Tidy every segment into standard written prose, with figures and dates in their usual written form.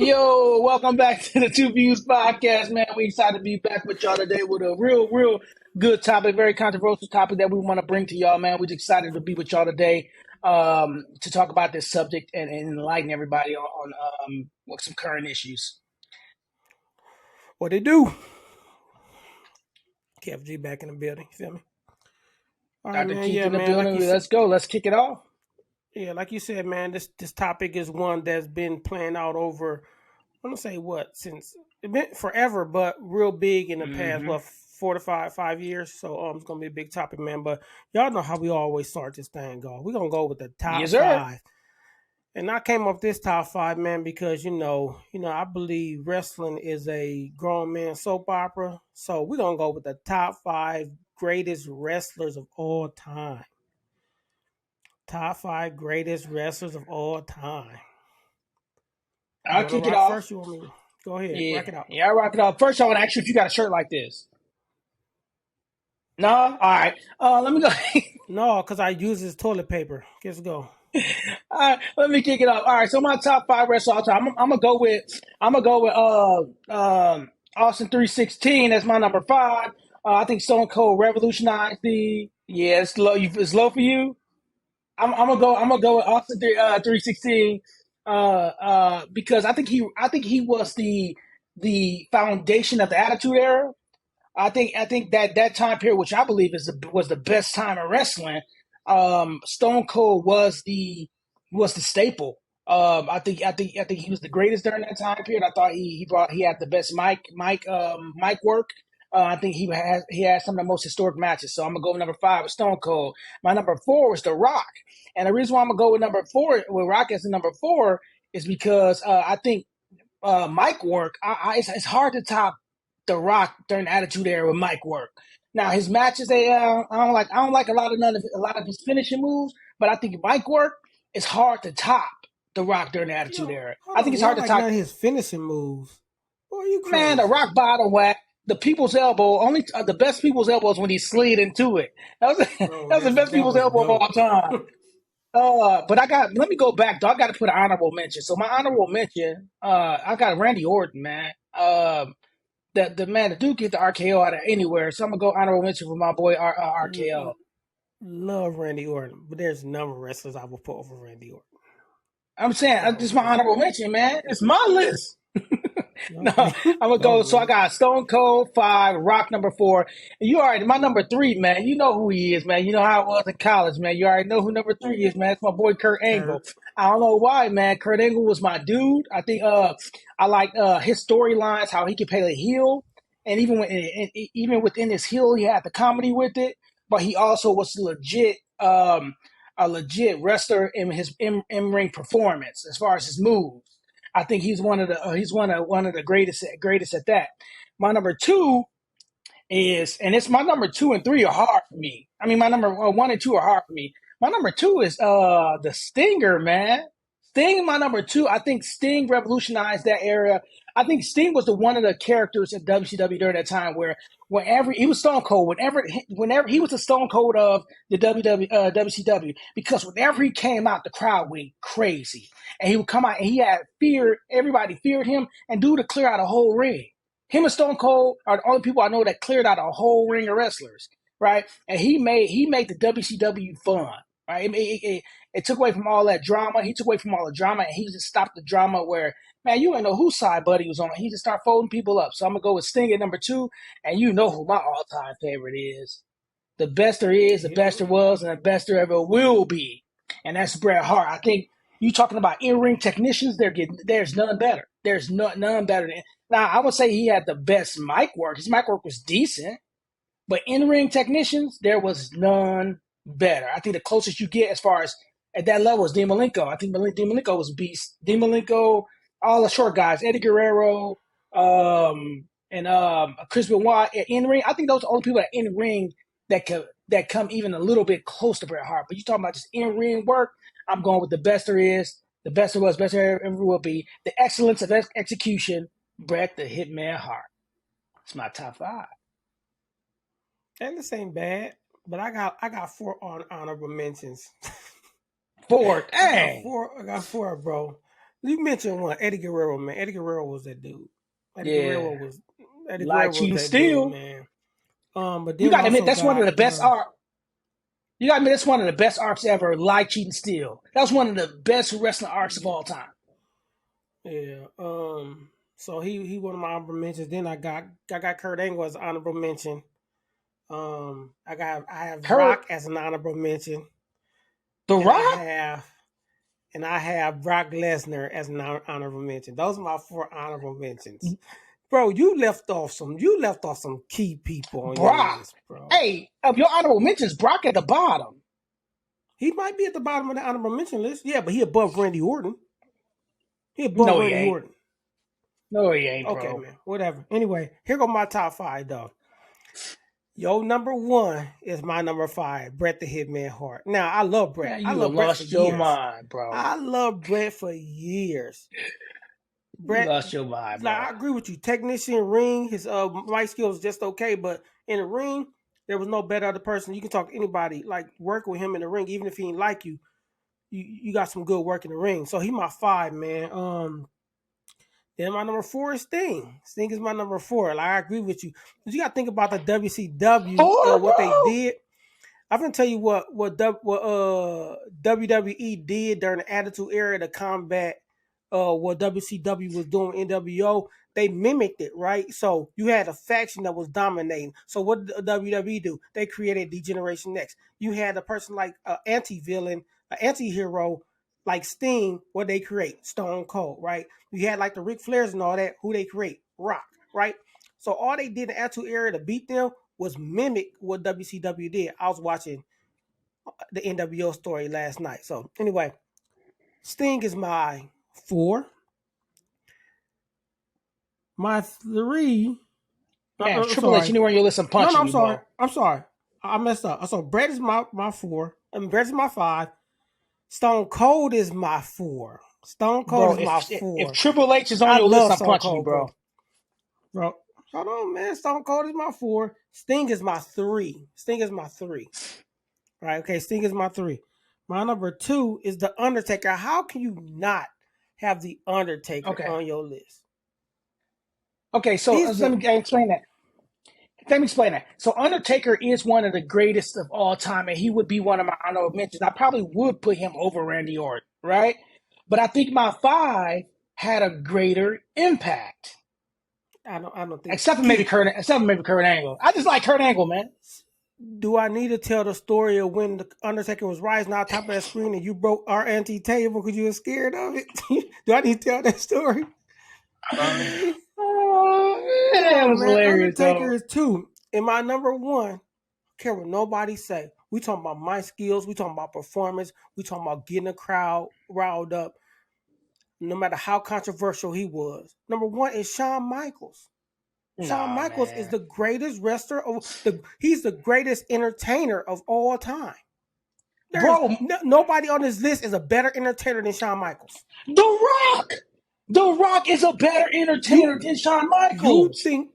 Yo, welcome back to the TuVues podcast, man. We excited to be back with y'all today with a real good topic, very controversial topic that we want to bring to y'all, man. We're excited to be with y'all today to talk about this subject and enlighten everybody on what some current issues. What they do? KFG back in the building. You feel me? All right, Dr. man. Keith Yeah, in the man. Like building. you said, Let's go. Let's kick it off. like you said, man. This topic is one that's been playing out over. I want to say what since it been forever, but real big in the past. Mm-hmm. What 4 to 5 years? So it's gonna be a big topic, man. But y'all know how we always start this thing. Go. We're gonna go with the top Yes, sir. five. And I came up with this top five, man, because I believe wrestling is a grown man soap opera. So we're gonna go with the top five greatest wrestlers of all time. Top five greatest wrestlers of all time. You I'll want to kick it rock off. first? You want me? Go ahead, Yeah. rock it out. Yeah, I rock it off. First, I want to ask you if you got a shirt like this. No? All right. Let me go. No, because I use this toilet paper. Let's go. All right, let me kick it off. All right, so my top five wrestlers all time. I'm gonna go with Austin 316 as my number five. I think Stone Cold revolutionized the it's low. It's low for you. I'm gonna go with Austin 316 because I think he was the foundation of the Attitude Era. I think that that time period, which I believe was the best time in wrestling, Stone Cold was the staple. I think he was the greatest during that time period. I thought he had the best mic work. I think he had some of the most historic matches. So I'm gonna go with number five with Stone Cold. My number four was The Rock, and the reason why I'm gonna go with number four with Rock as the number four is because I think mic work. It's hard to top The Rock during the Attitude Era with mic work. Now his matches, I don't like a lot of his finishing moves, but I think mic work is hard to top The Rock during the Attitude Yo, Era. hold I think on. it's You hard don't to like top. none of his finishing moves. Boy, you Man, The crazy. Rock bottom whack, the people's elbow, only the best people's elbow is when he slid into it. That was that Bro, was the best that people's was elbow of all dope. time. But let me go back though. I got to put an honorable mention. So my honorable mention, I got Randy Orton, man. The dude get the RKO out of anywhere. So I'm gonna go honorable mention for my boy RKO. Love Randy Orton, but there's a number of wrestlers I will put over Randy Orton. I'm saying Not this is over my Randy honorable Orton. mention, man. It's my list. No, Okay, I'm gonna go go. So I ahead. got Stone Cold five, Rock number four. And you already my number three, man. You know who he is, man. You know how it was in college, man. You already know who number three is, man. It's my boy Kurt Angle. Kurt. I don't know why, man. Kurt Angle was my dude. I think I like his storylines, how he could play the heel, and even within his heel, he had the comedy with it. But he also was a legit wrestler in his in ring performance as far as his moves. I think he's one of the greatest at that. My number two is, and it's my number two and three are hard for me. I mean, my number one and two are hard for me. My number two is the Stinger, man. Sting, my number two. I think Sting revolutionized that era. I think Sting was the one of the characters in WCW during that time where whenever he was Stone Cold, whenever he was the Stone Cold of the WCW, because whenever he came out, the crowd went crazy, and he would come out and he had fear. Everybody feared him, and dude to clear out a whole ring. Him and Stone Cold are the only people I know that cleared out a whole ring of wrestlers, right? And he made the WCW fun, right? It took away from all that drama. He took away from all the drama, and he just stopped the drama where, man, you ain't know whose side Buddy was on. He just started folding people up. So I'm gonna go with Sting at number two, and you know who my all time favorite is. The best there is, the best Yeah. there was, and the best there ever will be. And that's Bret Hart. I think you talking about in-ring technicians, there's none better. There's none better than. Now I would say he had the best mic work. His mic work was decent, but in-ring technicians, there was none better. I think the closest you get as far as at that level is Dean Malenko. I think Dean Malenko was a beast. Dean Malenko, all the short guys, Eddie Guerrero, and Chris Benoit in ring. I think those are the only people that in ring that come even a little bit close to Bret Hart. But you talking about just in ring work? I'm going with the best there is, the best there was, best there ever will be. The excellence of execution, Bret the Hitman Hart. It's my top five. And this ain't bad, but I got four honorable mentions. Four. Dang. I got four, bro. You mentioned one, Eddie Guerrero, man. Eddie Guerrero was that dude. Eddie Guerrero Yeah, was Eddie lie, Guerrero was cheating, that dude, steal. man. But You then got to admit also that's one of got the best art. You got to admit that's one of the best arcs ever. Lie, cheating, steal. That was one of the best wrestling arcs of all time. yeah. So he one of my honorable mentions. Then I got Kurt Angle as an honorable mention. I have Kurt, Rock as an honorable mention, The and I Rock, have and I have Brock Lesnar as an honorable mention. Those are my four honorable mentions. Bro, you left off some key people on your Brock. list, bro. Hey, of your honorable mentions, Brock at the bottom. He might be at the bottom of the honorable mention list. Yeah, but he above Randy Orton. He above No, he Randy ain't. Orton. No, he ain't, Okay, bro. man. Whatever. Anyway, here go my top five, though. Yo, number one is my number five, Bret the Hitman Hart. Now, I love Bret. Man, I you love Bret for lost your years. mind, bro. I love Bret for years. You Bret, lost your mind, like bro. I agree with you. Technician ring, his mic skills just okay, but in the ring, there was no better other person. You can talk to anybody, like work with him in the ring, even if he ain't like you. You got some good work in the ring. So he my five, man. Then my number four is Sting. Sting is my number four. Like I agree with you. But you got to think about the WCW, Four, what they bro. did. I'm gonna tell you what WWE did during the Attitude Era to combat what WCW was doing NWO. They mimicked it, right? So you had a faction that was dominating. So what did the WWE do? They created Degeneration X. You had a person like an anti-villain, an anti-hero like Sting. What they create? Stone Cold, right? You had like the Ric Flairs and all that. Who they create? Rock, right? So all they did in the Attitude Era to beat them was mimic what WCW did. I was watching the NWO story last night. So anyway, Sting is my four. My three. Man, I'm Triple H, sorry. anywhere you listen, No, punching I'm you, sorry. bro. I'm sorry. I messed up. So Brett is my four. I mean, Brett is my five. Stone Cold is my four. Stone Cold Bro, is my if four. Triple H is on I your list, love I'm Stone punching you, Cold, bro. bro. Hold on, man. Stone Cold is my four. Sting is my three. Sting is my three. Right? Okay, Sting is my three. My number two is The Undertaker. How can you not have The Undertaker Okay. on your list? Okay, so He's let the me explain that. Let me explain that. So Undertaker is one of the greatest of all time, and he would be one of my honorable mentions. I probably would put him over Randy Orton, right? But I think my five had a greater impact. I don't think Except for maybe Kurt Angle. I just like Kurt Angle, man. do I need to tell the story of when the Undertaker was rising out top of that screen and you broke our antique table because you were scared of it? Do I need to tell that story? I mean, Oh, come man, that on, was man. hilarious, Undertaker though. is two. And my number one, care what nobody say. We talking about my skills. We talking about performance. We talking about getting a crowd riled up. No matter how controversial he was. Number one is Shawn Michaels. Shawn Nah, Michaels is man. the greatest wrestler of the. He's the greatest entertainer of all time. There is Bro, nobody on this list is a better entertainer than Shawn Michaels. The Rock! The Rock is a better entertainer You than Shawn you Michaels. think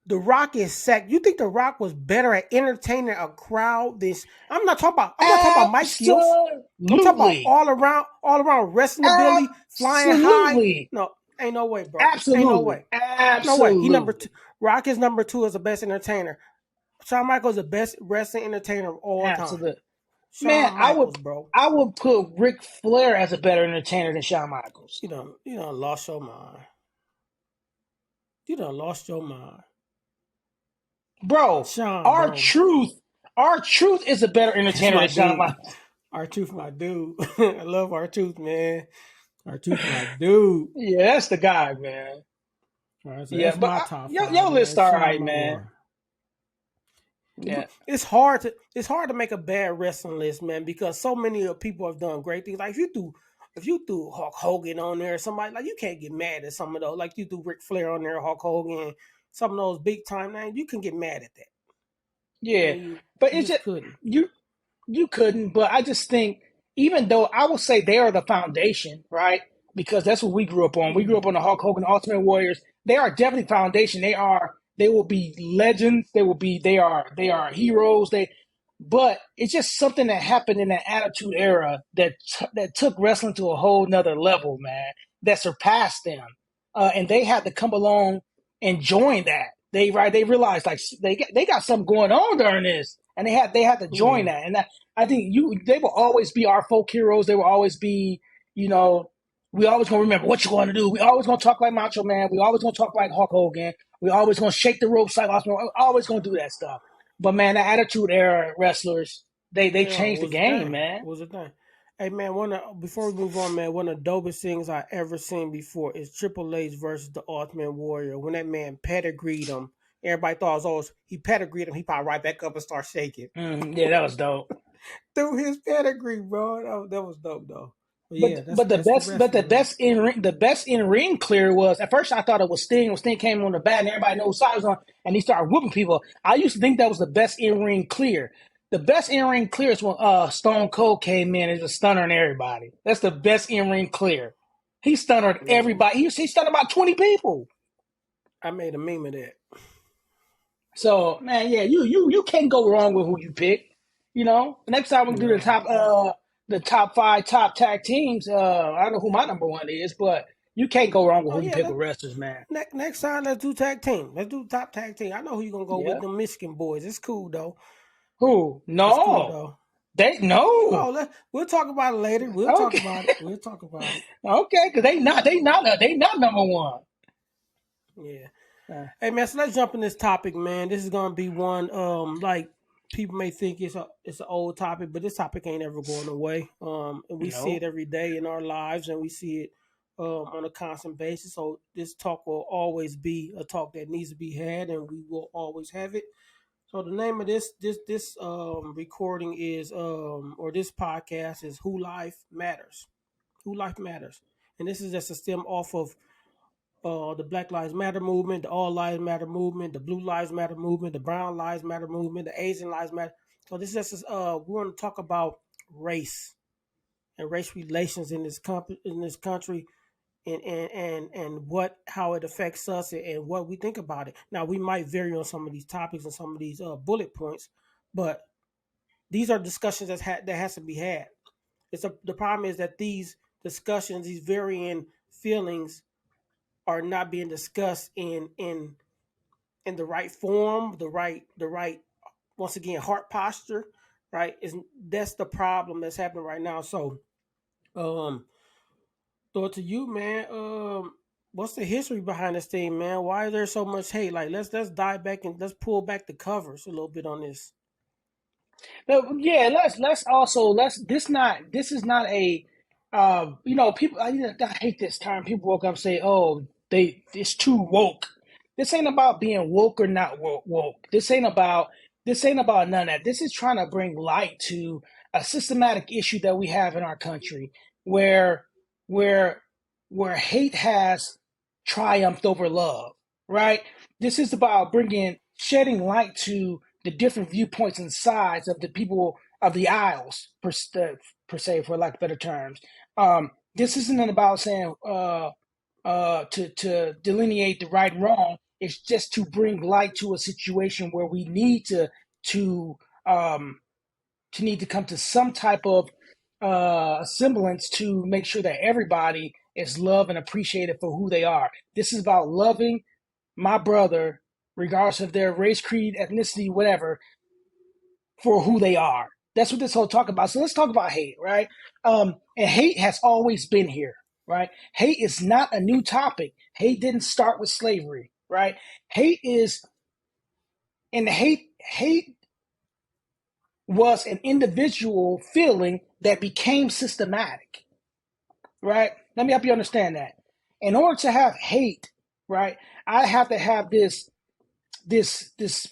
the Rock is sack? You think the Rock was better at entertaining a crowd than? I'm not talking about mic skills. I'm talking about Absolutely. all around wrestling ability, flying high. Absolutely. No, ain't no way, bro. Ain't no Absolutely. way. No way. He number two. Absolutely. Rock is number two as the best entertainer. Shawn Michaels is the best wrestling entertainer of all time. Absolutely. Man, Shawn Michaels, bro. I would put Ric Flair as a better entertainer than Shawn Michaels. You don't lost your mind. You done lost your mind. Bro, Sean, our bro. truth, our truth is a better That's entertainer my than Shawn dude. Michaels. Our Truth, my dude. I love Our Truth, man. Our Truth, my dude. Yeah, that's the guy, man. All right, so Yeah, that's but my top your five, list man. all Sean, right, my man. boy. Yeah. It's hard to make a bad wrestling list, man, because so many people have done great things. Like if you threw Hulk Hogan on there, somebody like you can't get mad at some of those. Like you threw Ric Flair on there, Hulk Hogan, some of those big time names, you can get mad at that. I Yeah. mean, you But you it's just just couldn't. you you couldn't, but I just think even though I would say they are the foundation, right? Because that's what we grew up on. We grew Mm. up on the Hulk Hogan Ultimate Warriors. They are definitely foundation. They will be legends. They are heroes. But it's just something that happened in that Attitude Era that took wrestling to a whole nother level, man. That surpassed them, and they had to come along and join that. They realized like they got something going on during this, and they had to join Yeah. that. And that, I think they will always be our folk heroes. They will always be, you know, we always gonna remember what you're going to do. We always gonna talk like Macho Man. We always gonna talk like Hulk Hogan. We always gonna shake the ropes like Austin. Always gonna do that stuff. But man, the Attitude Era wrestlers, they Yeah, it changed the was a game, thing. man. It was a thing. Hey man, before we move on, man, one of the dopest things I ever seen before is Triple H versus the Ultimate Warrior. When that man pedigreed him, everybody thought it was always he pedigreed him. He popped right back up and start shaking Yeah, that was dope. through his pedigree, bro. That was dope though. But But yeah, but the that's the best but wrestling, man. the best in ring clear was at first I thought it was Sting. When Sting came on the bat and everybody knows side was on and he started whooping people. I used to think that was the best in ring clear. The best in ring clear is when Stone Cold came in and just stunned everybody. That's the best in ring clear. He stunned Yeah, everybody. He stunned about 20 people. I made a meme of that. So man, yeah, you can't go wrong with who you pick. You know, next time we do No. the top five top tag teams. I don't know who my number one is, but you can't go wrong with Oh who you yeah, pick with wrestlers, man. next time let's do tag team. Let's do top tag team. I know who you gonna go with. Yeah. The Michigan boys. It's cool though. Who? It's cool No, though. they no. Oh, we'll talk about it later. We'll talk Okay, about it. We'll talk about it. okay, because they not number one. Yeah. Uh, Hey man, so let's jump in this topic, man. This is gonna be one like people may think it's an old topic, but this topic ain't ever going away. And we see it no. every day in our lives, and we see it on a constant basis. So this talk will always be a talk that needs to be had, and we will always have it. So the name of this recording is or this podcast is Who Life Matters. Who Life Matters, and this is just a stem off of the Black Lives Matter movement, the All Lives Matter movement, the Blue Lives Matter movement, the Brown Lives Matter movement, the Asian Lives Matter. So this is just we want to talk about race and race relations in this country, and what how it affects us, and what we think about it. Now we might vary on some of these topics and some of these bullet points, but these are discussions that has to be had. The problem is that these discussions, these varying feelings, are not being discussed in the right form, the right once again heart posture, right? Is That's the problem that's happening right now. So, um, throw it to you, man. What's the history behind this thing, man? Why is there so much hate? Like, let's dive back and let's pull back the covers a little bit on this. No, yeah, let's also let's this is not a people I hate this term. People woke up and say, "Oh, it's too woke." This ain't about being woke or not woke. This ain't about none of that. This is trying to bring light to a systematic issue that we have in our country where where where hate has triumphed over love, right? This is about bringing shedding light to the different viewpoints and sides of the people of the aisles, per se, for lack of better terms. This isn't about saying to delineate the right and wrong. It's just to bring light to a situation where we need to um, need to come to some type of semblance to make sure that everybody is loved and appreciated for who they are. This is about loving my brother, regardless of their race, creed, ethnicity, whatever, for who they are. That's what this whole talk about. So let's talk about hate, right? And hate has always been here, right? Hate is not a new topic. Hate didn't start with slavery, right? Hate is and hate was an individual feeling that became systematic, right? Let me help you understand that. In order to have hate, right, I have to have this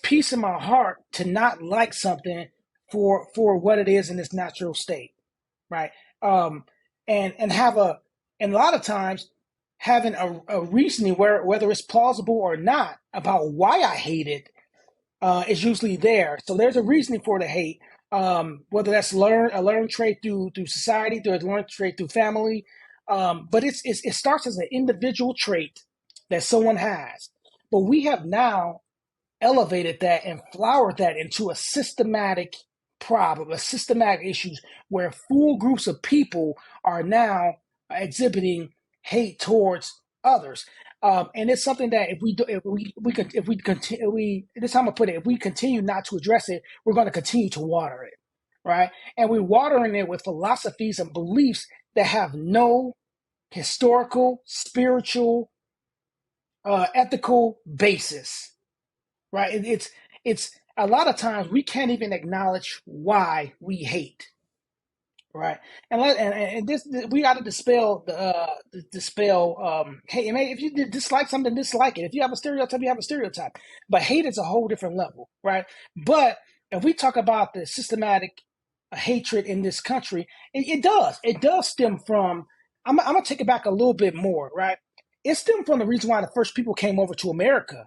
peace in my heart to not like something for what it is in its natural state, right? Um, and have and a lot of times having a reasoning whether it's plausible or not about why I hate it is usually there. So there's a reasoning for the hate, whether that's a learned trait through society, through a learned trait through family. But it starts as an individual trait that someone has. But we have now elevated that and flowered that into a systematic problem, a systematic issues where full groups of people are now exhibiting hate towards others. And it's something that if we do, if we continue, this is how I'm gonna put it. If we continue not to address it, we're going to continue to water it, right? And we're watering it with philosophies and beliefs that have no historical, spiritual, ethical basis, right? It's a lot of times we can't even acknowledge why we hate, right? And this we got to dispel hate. I mean, if you dislike something, dislike it. If you have a stereotype, you have a stereotype. But hate is a whole different level, right? But if we talk about the systematic hatred in this country, it does stem from. I'm gonna take it back a little bit more, right? It stemmed from the reason why the first people came over to America.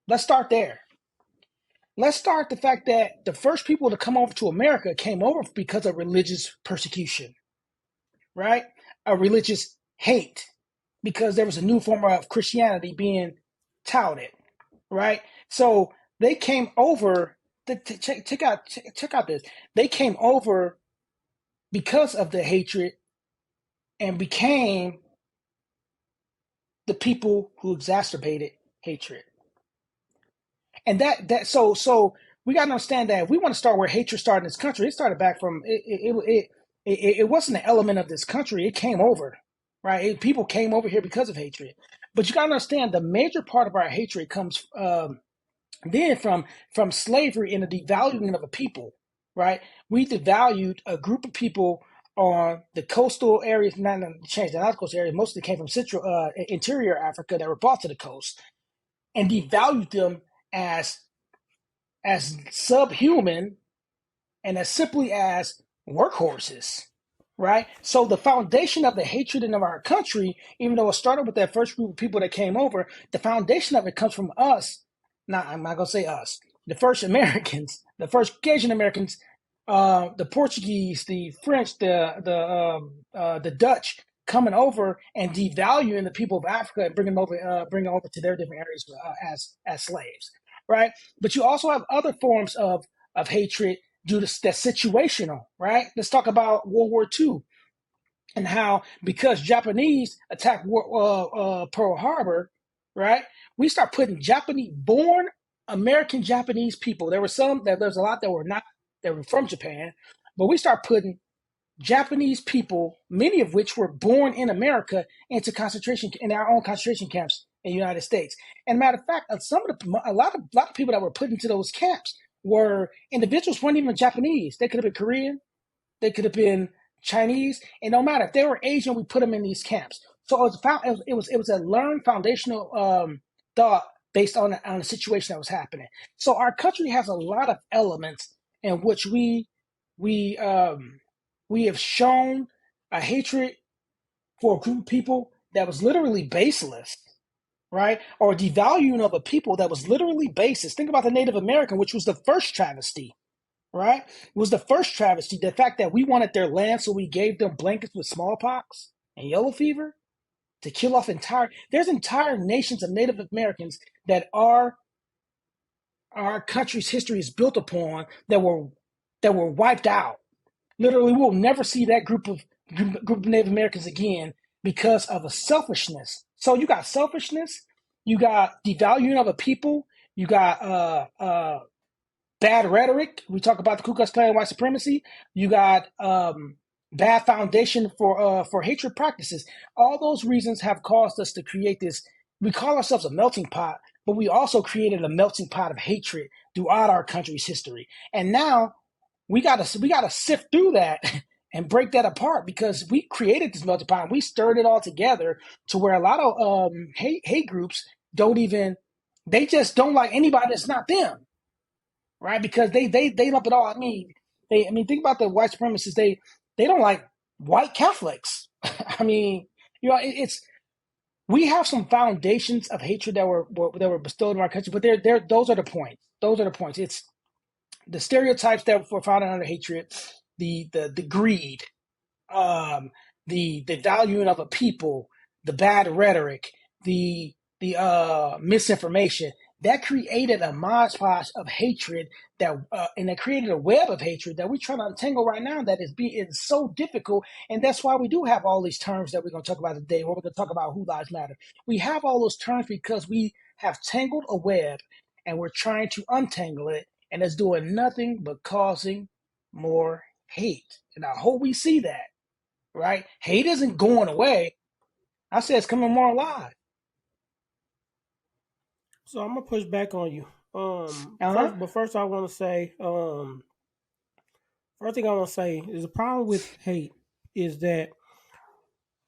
Let's start there. Let's start the fact that the first people to come over to America came over because of religious persecution, right? A religious hate, because there was a new form of Christianity being touted, right? So they came over. Check out this. They came over because of the hatred and became the people who exacerbated hatred. And so we got to understand that if we want to start where hatred started in this country, it started back from it wasn't an element of this country. It came over, right? People came over here because of hatred. But you got to understand the major part of our hatred comes then from slavery and the devaluing of a people, right? We devalued a group of people on the coastal areas, not change the not coastal areas, mostly came from central interior Africa that were brought to the coast, and devalued them as subhuman and as simply as workhorses, right? So the foundation of the hatred in our country, even though it started with that first group of people that came over, the foundation of it comes from us. Now, I'm not gonna say us. The first Americans, the first Cajun Americans, the Portuguese, the French, the Dutch coming over and devaluing the people of Africa and bringing them over to their different areas as slaves, right? But you also have other forms of hatred due to that's situational, right? Let's talk about World War II and how because Japanese attacked Pearl Harbor, right? We start putting Japanese born American Japanese people. There were some that there's a lot that were not that were from Japan, but we start putting Japanese people, many of which were born in America, into concentration in our own concentration camps in the United States. And matter of fact, a lot of people that were put into those camps were individuals weren't even Japanese. They could have been Korean, they could have been Chinese, and no matter if they were Asian, we put them in these camps. So it was a learned foundational thought based on the situation that was happening. So our country has a lot of elements in which we we have shown a hatred for a group of people that was literally baseless, right? Or devaluing of a people that was literally baseless. Think about the Native American, which was the first travesty, right? It was the first travesty. The fact that we wanted their land, so we gave them blankets with smallpox and yellow fever to kill off there's entire nations of Native Americans that our country's history is built upon that were wiped out. Literally, we'll never see that group of Native Americans again because of a selfishness. So you got selfishness, you got devaluing of a people, you got bad rhetoric. We talk about the Ku Klux Klan and white supremacy. You got bad foundation for hatred practices. All those reasons have caused us to create this. We call ourselves a melting pot, but we also created a melting pot of hatred throughout our country's history. And now we gotta sift through that and break that apart because we created this melting pot. And we stirred it all together to where a lot of hate groups don't even they just don't like anybody that's not them, right? Because they lump it all. I mean think about the white supremacists. They don't like white Catholics. I mean, it's we have some foundations of hatred that were bestowed in our country, but they're those are the points. Those are the points. It's the stereotypes that were founded under hatred, the greed, um, the valuing of a people, the bad rhetoric, the misinformation. that created a modge podge of hatred that, and that created a web of hatred that we're trying to untangle right now. That is so difficult, and that's why we do have all these terms that we're going to talk about today. Where we're going to talk about who lives matter. We have all those terms because we have tangled a web, and we're trying to untangle it, and it's doing nothing but causing more hate. And I hope we see that. Right? Hate isn't going away. I say it's coming more alive. So I'm gonna push back on you. Uh huh. First I want to say, first thing I want to say is the problem with hate is that,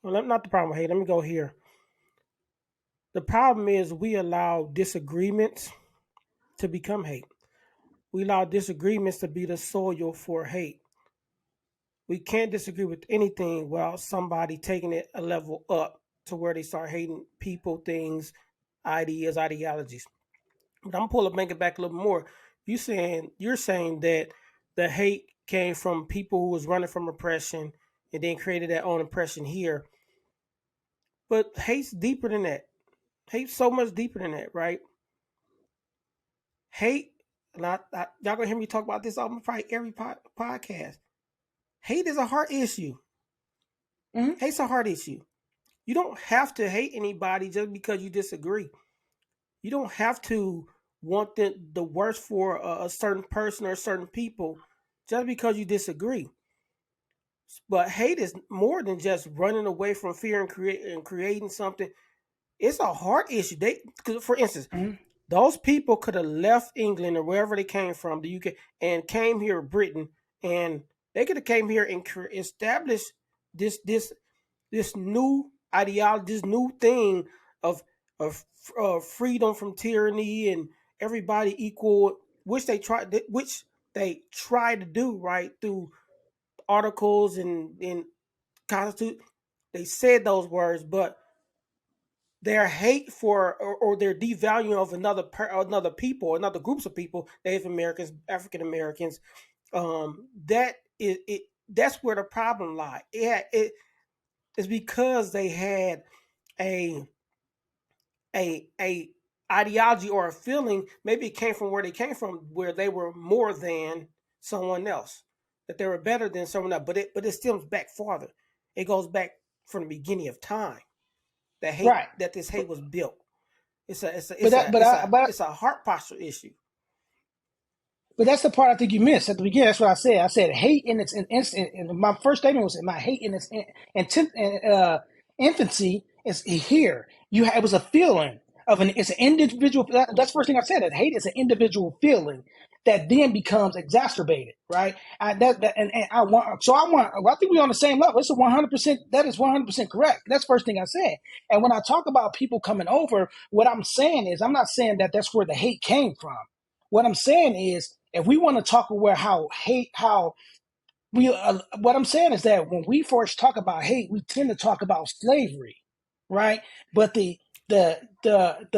well, not the problem with hate. Let me go here. The problem is we allow disagreements to become hate. We allow disagreements to be the soil for hate. We can't disagree with anything without somebody taking it a level up to where they start hating people, things, ideas, ideologies. But I'm pulling make it back a little more. You're saying that the hate came from people who was running from oppression and then created their own oppression here. But hate's deeper than that. Hate's so much deeper than that, right? Hate, and y'all gonna hear me talk about this on probably every podcast. Hate is a heart issue. Mm-hmm. Hate's a heart issue. You don't have to hate anybody just because you disagree. You don't have to want the worst for a certain person or certain people just because you disagree. But hate is more than just running away from fear and creating something. It's a heart issue. Cause for instance, Mm-hmm. those people could have left England or wherever they came from, the UK, and came here, Britain, and they could have came here and established this this new ideology, this new thing of freedom from tyranny and everybody equal, which they try to do right through articles and constitute. They said those words, but their hate for or their devaluing of another people, another groups of people, Native Americans, African Americans, that is it. That's where the problem lies. It's because they had a a ideology or a feeling. Maybe it came from where they came from, where they were more than someone else, that they were better than someone else. But it stems back farther. It goes back from the beginning of time. Right. That this hate was built. It's a it's a But it's that, a but it's I, a but it's a heart posture issue. But that's the part I think you missed at the beginning. That's what I said. I said hate in its instant. And my first statement was my hate in its intent, infancy is here. It was a feeling of an. It's an individual. That's the first thing I said. That hate is an individual feeling that then becomes exacerbated. Right. And I want. So I want. Well, I think we're on the same level. It's a 100%. That is 100% correct. That's the first thing I said. And when I talk about people coming over, what I'm saying is I'm not saying that that's where the hate came from. What I'm saying is, if we want to talk about how we, what I'm saying is that when we first talk about hate, we tend to talk about slavery, right? But the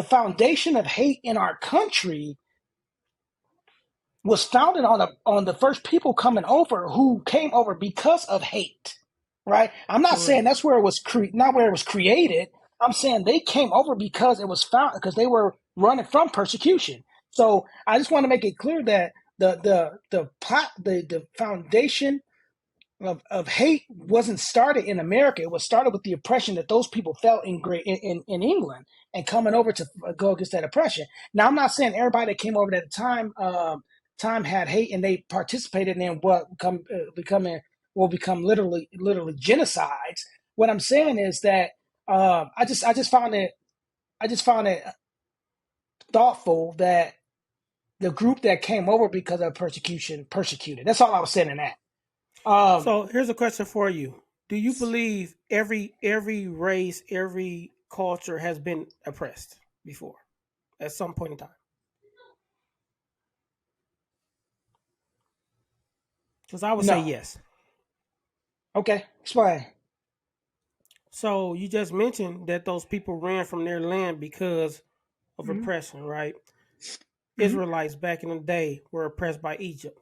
foundation of hate in our country was founded on the first people coming over who came over because of hate, right? I'm not saying Correct. that's where it was not where it was created. I'm saying they came over because it was found because they were running from persecution. So I just want to make it clear that the foundation of hate wasn't started in America. It was started with the oppression that those people felt in England and coming over to go against that oppression. Now, I'm not saying everybody that came over at the time had hate and they participated in what becoming will become literally genocides. What I'm saying is that I just found it thoughtful that the group that came over because of persecution persecuted. That's all I was saying in that. Um, So here's a question for you: do you believe every race, every culture has been oppressed before at some point in time? Because I would say no. yes. Okay, explain. So you just mentioned that those people ran from their land because of Mm-hmm. oppression, right? Mm-hmm. Israelites back in the day were oppressed by Egypt,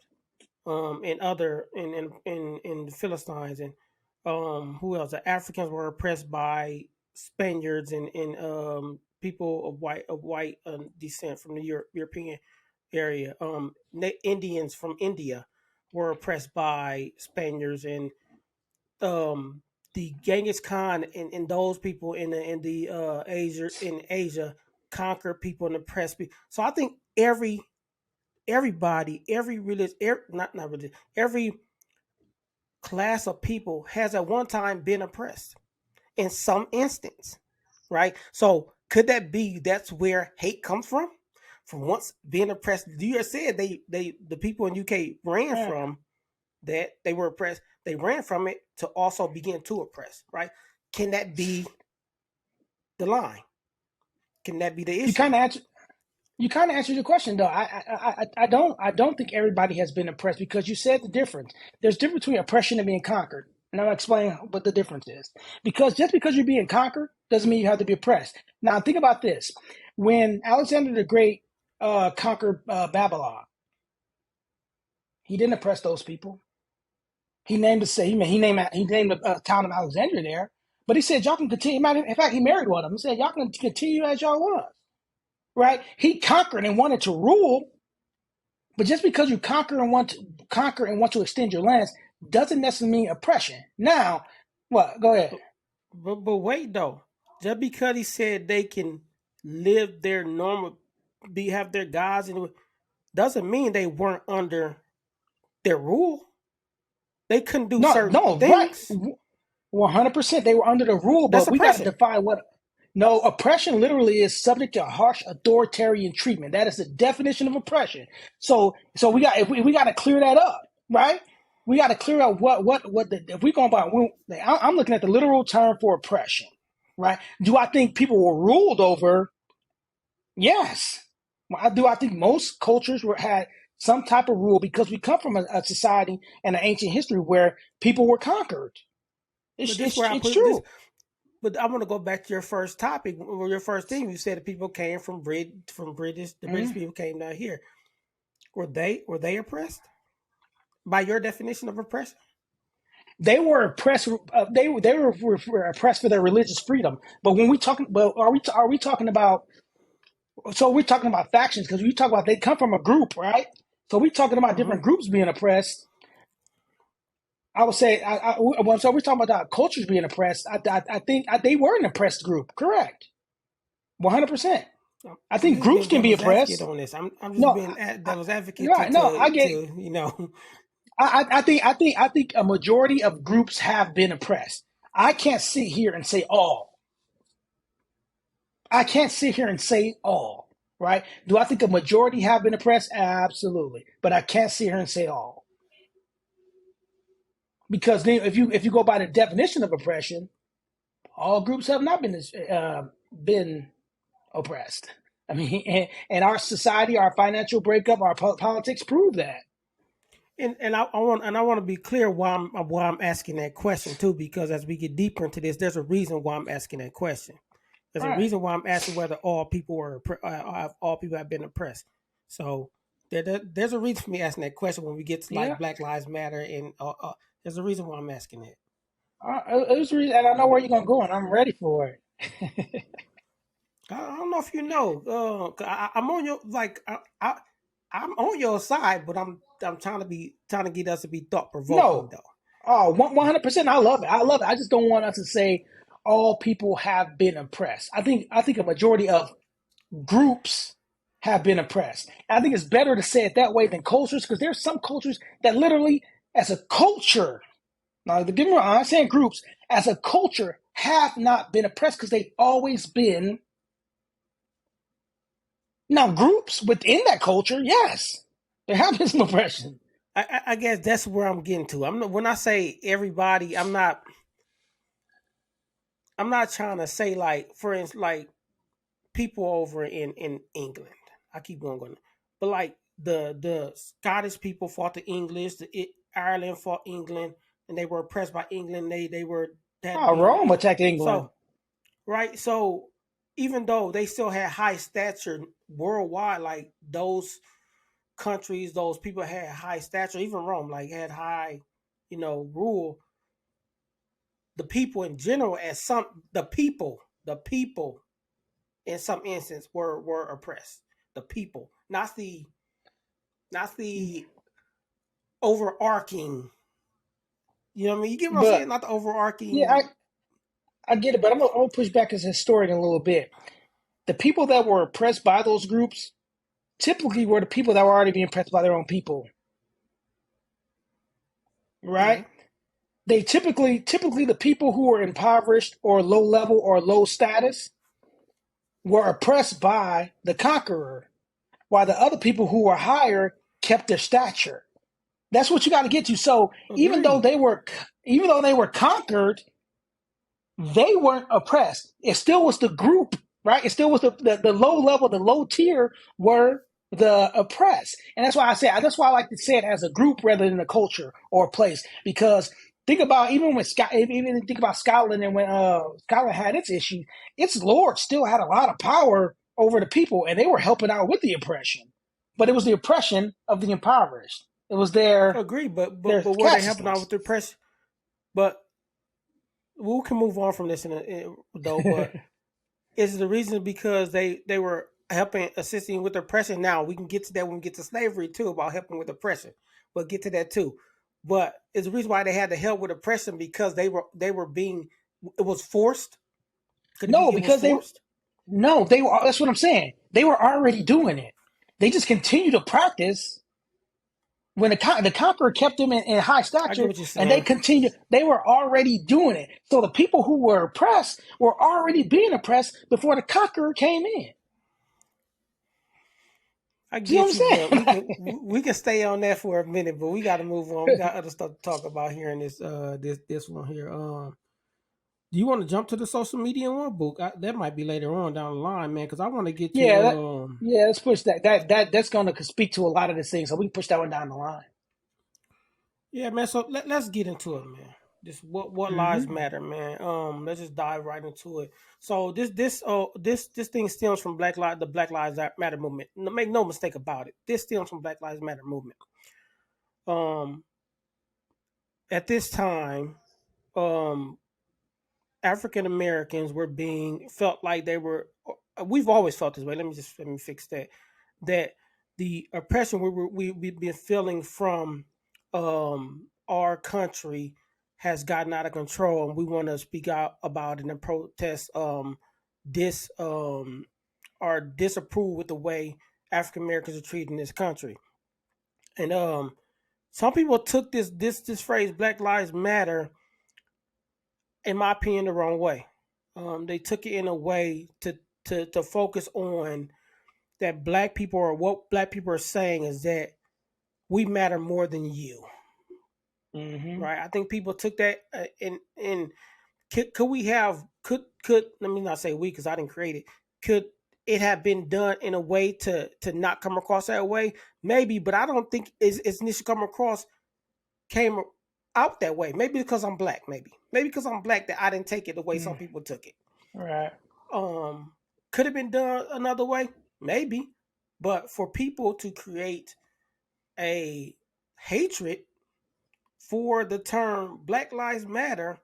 and other in the Philistines, and who else? The Africans were oppressed by Spaniards and people of white descent from the European area. Indians from India were oppressed by Spaniards, and um, the Genghis Khan and those people in Asia conquered people and oppressed people. So I think everybody, every religion, not religion, every class of people has at one time been oppressed in some instance, right? So could that be that's where hate comes from once being oppressed? You just said the people in UK ran Eh, from that, they were oppressed, they ran from it to also begin to oppress, right? Can that be the line? Can that be the you issue? kind of answer. You kind of answered your question though. I don't think everybody has been oppressed because you said the difference. There's a difference between oppression and being conquered. And I'll explain what the difference is. Because just because you're being conquered doesn't mean you have to be oppressed. Now think about this: when Alexander the Great conquered Babylon, he didn't oppress those people. He named he named a town of Alexandria there, but he said y'all can continue. In fact, he married one of them. He said y'all can continue as y'all was. Right? He conquered and wanted to rule. But just because you conquer and want to extend your lands doesn't necessarily mean oppression. Now, what? Go ahead. But wait though, just because he said they can live their normal, be have their gods, and doesn't mean they weren't under their rule. They couldn't do No, certain no, right. things. 100%. They were under the rule, That's but we got to oppression. define what. No, oppression literally is subject to harsh authoritarian treatment. That is the definition of oppression. So we got to clear that up, right? We got to clear up if we going by. I'm looking at the literal term for oppression, right? Do I think people were ruled over? Yes. Do I think most cultures had some type of rule because we come from a society and an ancient history where people were conquered. But It's this it's where I it's put this. true. But I want to go back to your first topic, or your first thing. You said that people came from the British Mhm. people came down here. Were they oppressed by your definition of oppression? They were oppressed. Were oppressed for their religious freedom. But when we talking, but are we talking about? So we're talking about factions because we talk about they come from a group, right? So we're talking about Mm-hmm. different groups being oppressed. I would say, so we're talking about cultures being oppressed. I think they were an oppressed group. Correct. 100%. I I'm think just groups being can be devil's advocate oppressed. on this. I'm just No, being devil's advocate right. No, I get. to I think a majority of groups have been oppressed. I can't sit here and say all. I can't sit here and say all. Right? Do I think a majority have been oppressed? Absolutely. But I can't sit here and say all because then if you go by the definition of oppression, all groups have not been oppressed. I mean, and our society, our financial breakup, our politics prove that. and I want to be clear why I'm asking that question too, because as we get deeper into this, there's a reason why I'm asking that question. There's a Right. reason why I'm asking whether all people have been oppressed. So there's a reason for me asking that question when we get to like Yeah. Black Lives Matter, and there's a reason why I'm asking that. And I know where you're gonna go, and I'm ready for it. I don't know if you know. 'Cause I'm on your I'm on your side, but I'm trying to get us to be thought provoking No. though. Oh, 100%. I love it. I love it. I just don't want us to say all people have been oppressed. I think a majority of groups have been oppressed. I think it's better to say it that way than cultures because there's some cultures that literally, as a culture, now get me wrong, I'm not saying groups, as a culture, have not been oppressed because they've always been. Now, groups within that culture, yes, there have been some oppression. I guess that's where I'm getting to. I'm not, when I say everybody, I'm not trying to say like, for instance, like people over in England. I keep going, but like the Scottish people fought the English, Ireland fought England, and they were oppressed by England. They were had to Oh, be under Rome England. attacked England. So right, so even though they still had high stature worldwide, like those countries, those people had high stature. Even Rome, like had high, rule. The people in general, the people in some instance were oppressed. The people, not the overarching. You know what I mean? You get what I'm But saying? Not the yeah, overarching. I get it. But I'm gonna push back as a historian a little bit. The people that were oppressed by those groups typically were the people that were already being oppressed by their own people, right? Yeah, They typically the people who were impoverished or low level or low status were oppressed by the conqueror, while the other people who were higher kept their stature. That's what you got to get to. So agreed. even though they were conquered, they weren't oppressed. It still was the group, right? It still was the low level, the low tier were the oppressed. And that's why I like to say it as a group rather than a culture or a place. Because think about even think about Scotland, and when Scotland had its issue, its lord still had a lot of power over the people, and they were helping out with the oppression. But it was the oppression of the impoverished. It was Agreed. their But were they helping out with consciousness. the press? But we can move on from this though. But is the reason because they were helping assisting with oppression? Now we can get to that when we get to slavery too about helping with oppression. We'll get to that too. But is the reason why they had to help with oppression because they were being it was forced? Could it No, be it was because they forced? No, they were. That's what I'm saying. They were already doing it. They just continue to practice when the conqueror kept them in high I get stature, what you're and they saying. continue. They were already doing it. So the people who were oppressed were already being oppressed before the conqueror came in. I See what get I'm you, but we saying? can we can stay on that for a minute, but we got to move on. We got other stuff to talk about here in this one here. Do you want to jump to the social media one book? That might be later on down the line, man, because I want to get to yeah, yeah. Let's push that. That's going to speak to a lot of this thing. So we can push that one down the line. yeah, man. So let's get into it, man. This what lives Hmm. matter, man. Let's just dive right into it. So this thing stems from the Black Lives Matter movement. Make no mistake about it. This stems from Black Lives Matter movement. Um, at this time, um, African Americans were being felt like they were. We've always felt this way. Let me fix that. That the oppression we've been feeling from our country has gotten out of control, and we want to speak out about it and protest this or disapprove with the way African Americans are treated in this country. And some people took this phrase Black Lives Matter, in my opinion, the wrong way. They took it in a way to focus on that black people, or what black people are saying is that we matter more than you, Hmm. right? I think people took that and could we have could let me not say we because I didn't create it. Could it have been done in a way to not come across that way? Maybe, but I don't think it's initially came out that way. Maybe because I'm black. Maybe because I'm black that I didn't take it the way some people took it. Right. Um, could have been done another way, maybe, but for people to create a hatred for the term Black Lives Matter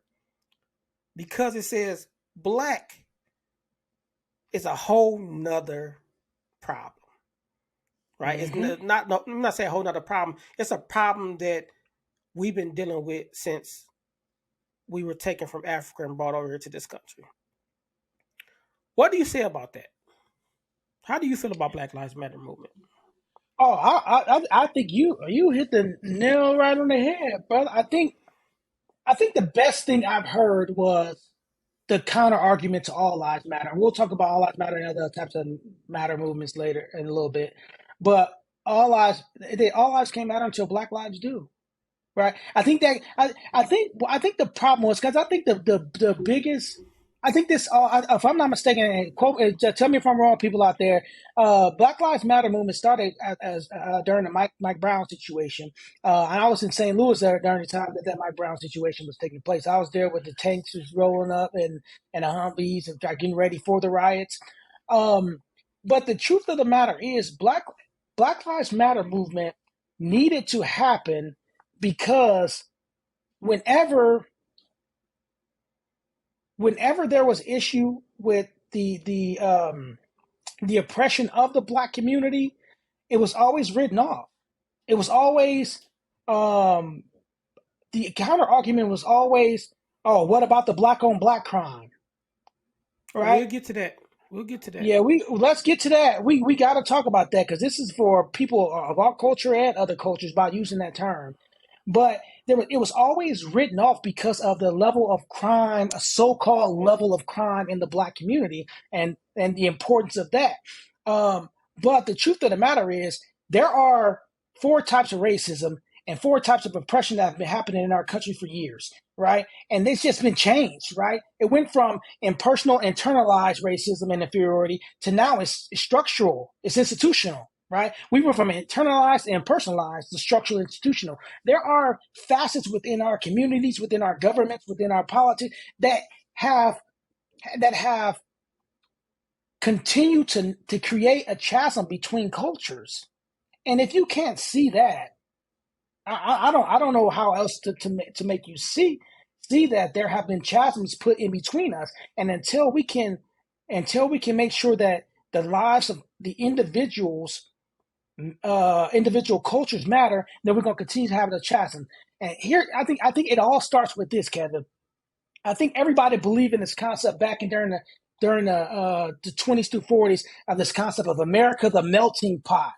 because it says black is a whole nother problem, right? It's Hmm. not. No, I'm not saying a whole nother problem. It's a problem that we've been dealing with since we were taken from Africa and brought over here to this country. What do you say about that? How do you feel about Black Lives Matter movement? Oh, I think you hit the nail right on the head, brother. I think the best thing I've heard was the counter argument to all lives matter. We'll talk about all lives matter and other types of matter movements later in a little bit. But all lives can't matter until Black lives do. Right. I think the problem was because I think the biggest I think this if I'm not mistaken, and quote tell me if I'm wrong, people out there. Black Lives Matter movement started as during the Mike Brown situation, and I was in St. Louis during the time that Mike Brown situation was taking place. I was there with the tanks was rolling up and the Humvees and getting ready for the riots. Um, but the truth of the matter is, Black Lives Matter movement needed to happen because whenever whenever there was issue with the oppression of the black community, it was always written off. It was always um, the counter argument was always, oh, what about the black on black crime, Oh, right? we'll get to that. We'll get to that. Yeah, we let's get to that. We got to talk about that because this is for people of our culture and other cultures about using that term. But it was always written off because of the level of crime, a so-called level of crime in the black community, and the importance of that. But the truth of the matter is, there are four types of racism and four types of oppression that have been happening in our country for years, right? And it's just been changed, right? It went from impersonal, internalized racism and inferiority to now it's structural, it's institutional, right? We went from internalized and personalized to structural institutional. There are facets within our communities, within our governments, within our politics have have continued to create a chasm between cultures. And if you can't see that, I don't know how else to make you see that there have been chasms put in between us, and until we can make sure that the lives of the individual cultures matter, then we're going to continue to have the chasm. And here, I think it all starts with this, Kevin. I think everybody believed in this concept back in during the 20s through 40s of this concept of America, the melting pot,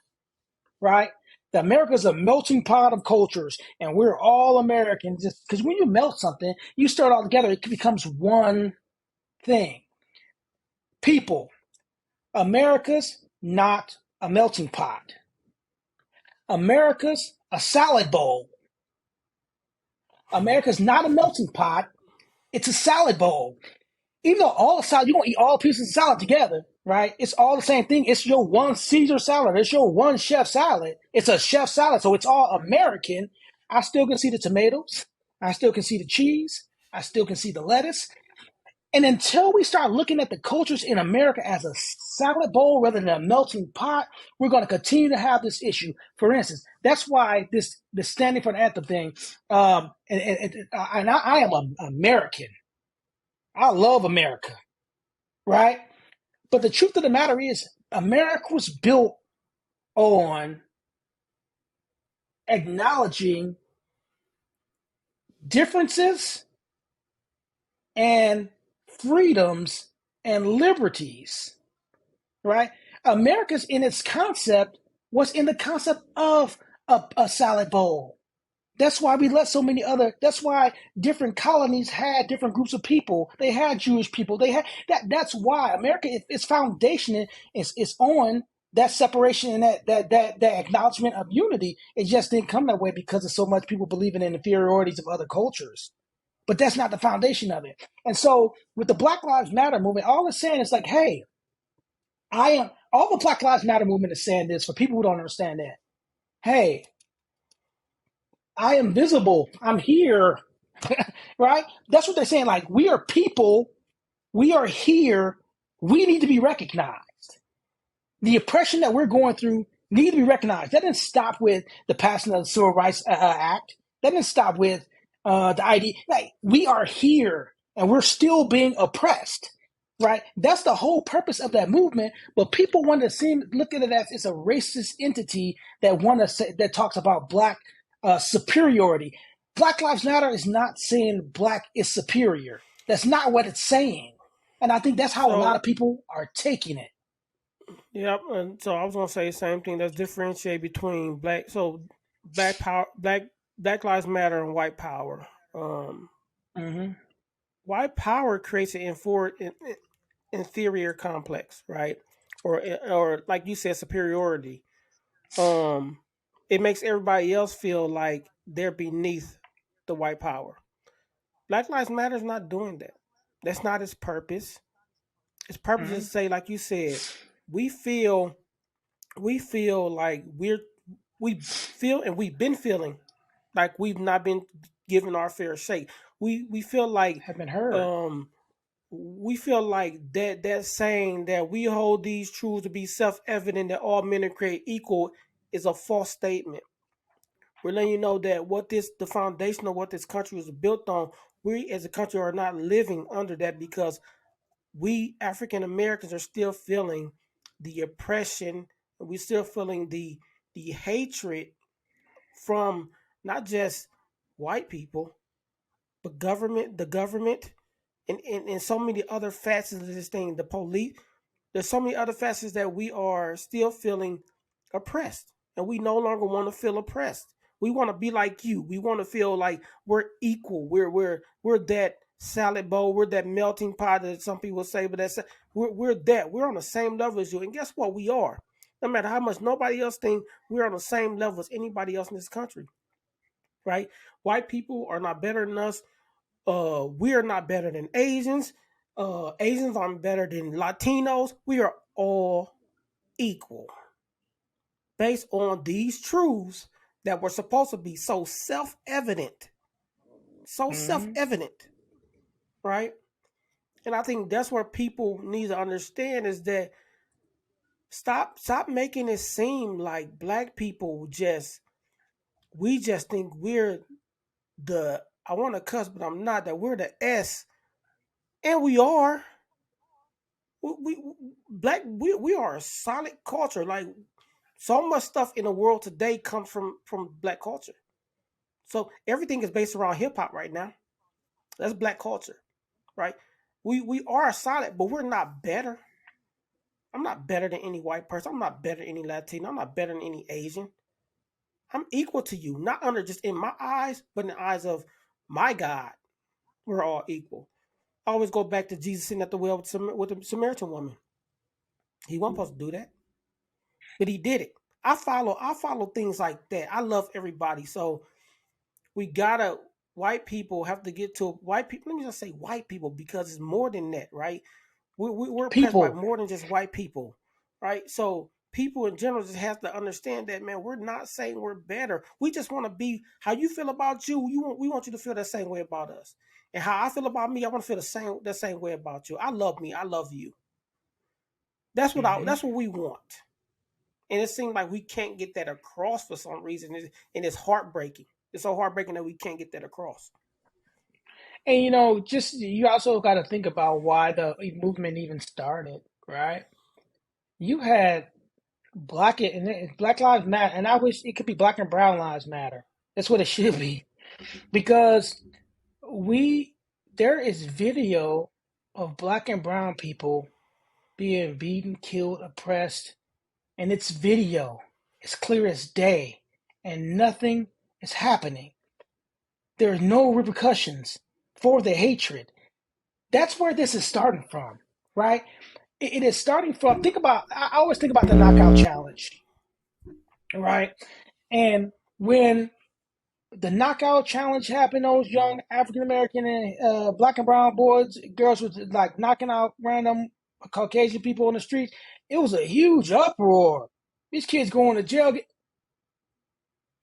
right? That America is a melting pot of cultures, and we're all Americans. Just because when you melt something, you start all together, it becomes one thing. People, America's not a melting pot. America's a salad bowl. America's not a melting pot. It's a salad bowl. Even though all the salad, you're going to eat all pieces of salad together, right? It's all the same thing. It's your one Caesar salad. It's your one chef salad. It's a chef salad. So it's all American. I still can see the tomatoes. I still can see the cheese. I still can see the lettuce. And until we start looking at the cultures in America as a salad bowl rather than a melting pot, we're going to continue to have this issue. For instance, that's why this standing for the anthem thing, and I am an American. I love America, right? But the truth of the matter is, America was built on acknowledging differences and freedoms and liberties, right? America's in its concept was in the concept of a salad bowl. That's why we let so many other. That's why different colonies had different groups of people. They had Jewish people. They had that. That's why America, its foundation is on that separation and that acknowledgement of unity. It just didn't come that way because of so much people believing in inferiorities of other cultures. But that's not the foundation of it. And so with the Black Lives Matter movement, all it's saying is like, hey, I am. All the Black Lives Matter movement is saying this for people who don't understand that. Hey, I am visible. I'm here. Right? That's what they're saying. Like, we are people. We are here. We need to be recognized. The oppression that we're going through needs to be recognized. That didn't stop with the passing of the Civil Rights Act. That didn't stop with the ID. Like, we are here and we're still being oppressed. Right? That's the whole purpose of that movement. But people want to look at it as it's a racist entity that talks about black superiority. Black Lives Matter is not saying black is superior. That's not what it's saying. And I think that's how a lot So, of people are taking it. yep. And so I was gonna say the same thing. That's differentiate between black. So black power, Black Lives Matter and white power. Um, Mm-hmm. White power creates an inferior complex, right? Or like you said, superiority. Um, it makes everybody else feel like they're beneath the white power. Black Lives Matter is not doing that. That's not its purpose. Its purpose is Mm-hmm. to say, like you said, we feel we feel like we feel and we've been feeling like we've not been given our fair shake. We feel like Have been heard. um we feel like that saying that we hold these truths to be self-evident that all men are created equal is a false statement. We're letting you know that the foundation of what this country was built on, we as a country are not living under that because we African Americans are still feeling the oppression, and we're still feeling the hatred from not just white people, but the government, and so many other facets of this thing, the police. There's so many other facets that we are still feeling oppressed, and we no longer want to feel oppressed. We want to be like you. We want to feel like we're equal. We're that salad bowl. We're that melting pot that some people say, but we're that. We're on the same level as you, and guess what? We are. No matter how much nobody else think, we're on the same level as anybody else in this country, right? White people are not better than us. We are not better than Asians. Asians aren't better than Latinos. We are all equal based on these truths that were supposed to be so self-evident, so Mm-hmm. self-evident, right? And I think that's where people need to understand is that stop making it seem like black people just we just think we're the I want to cuss, but I'm not that we're the S, and we are. We black we are a solid culture. Like so much stuff in the world today comes from black culture. So everything is based around hip hop right now. That's black culture, right? We are solid, but we're not better. I'm not better than any white person. I'm not better than any Latino. I'm not better than any Asian. I'm equal to you, not under just in my eyes, but in the eyes of my God. We're all equal. I always go back to Jesus sitting at the well with the Samaritan woman. He wasn't supposed to do that, but he did it. I follow things like that. I love everybody, so we gotta white people have to get to white people. Let me just say white people because it's more than that, right? We're oppressed by People. more than just white people, right? So people in general just have to understand that, man. We're not saying we're better. We just want to be how you feel about you. We want you to feel the same way about us, and how I feel about me. I want to feel the same way about you. I love me. I love you. Mm-hmm. That's what we want. And it seems like we can't get that across for some reason, and it's heartbreaking. It's so heartbreaking that we can't get that across. And just you also got to think about why the movement even started, right? You had Black Lives Matter, and I wish it could be Black and Brown Lives Matter. That's what it should be, because we there is video of Black and Brown people being beaten, killed, oppressed, and it's video. It's clear as day, and nothing is happening. There are no repercussions for the hatred. That's where this is starting from, right? It is starting from. I always think about the knockout challenge, right? And when the knockout challenge happened, those young African American and black and brown boys, girls was like knocking out random Caucasian people on the streets. It was a huge uproar. These kids going to jail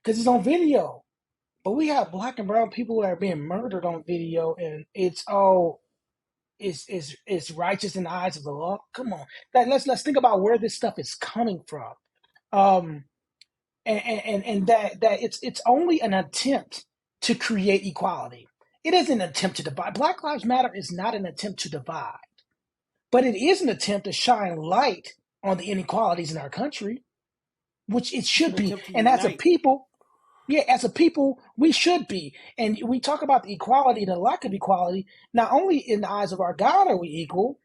because it's on video. But we have black and brown people that are being murdered on video, and it's righteous in the eyes of the law. Come on, let's think about where this stuff is coming from. Um, and that it's only an attempt to create equality. It is an attempt to divide. Black Lives Matter is not an attempt to divide, but it is an attempt to shine light on the inequalities in our country, which it It's should an be. attempt to And as a unite. people, yeah, as a people, we should be. And we talk about the equality, the lack of equality. Not only in the eyes of our God are we equal,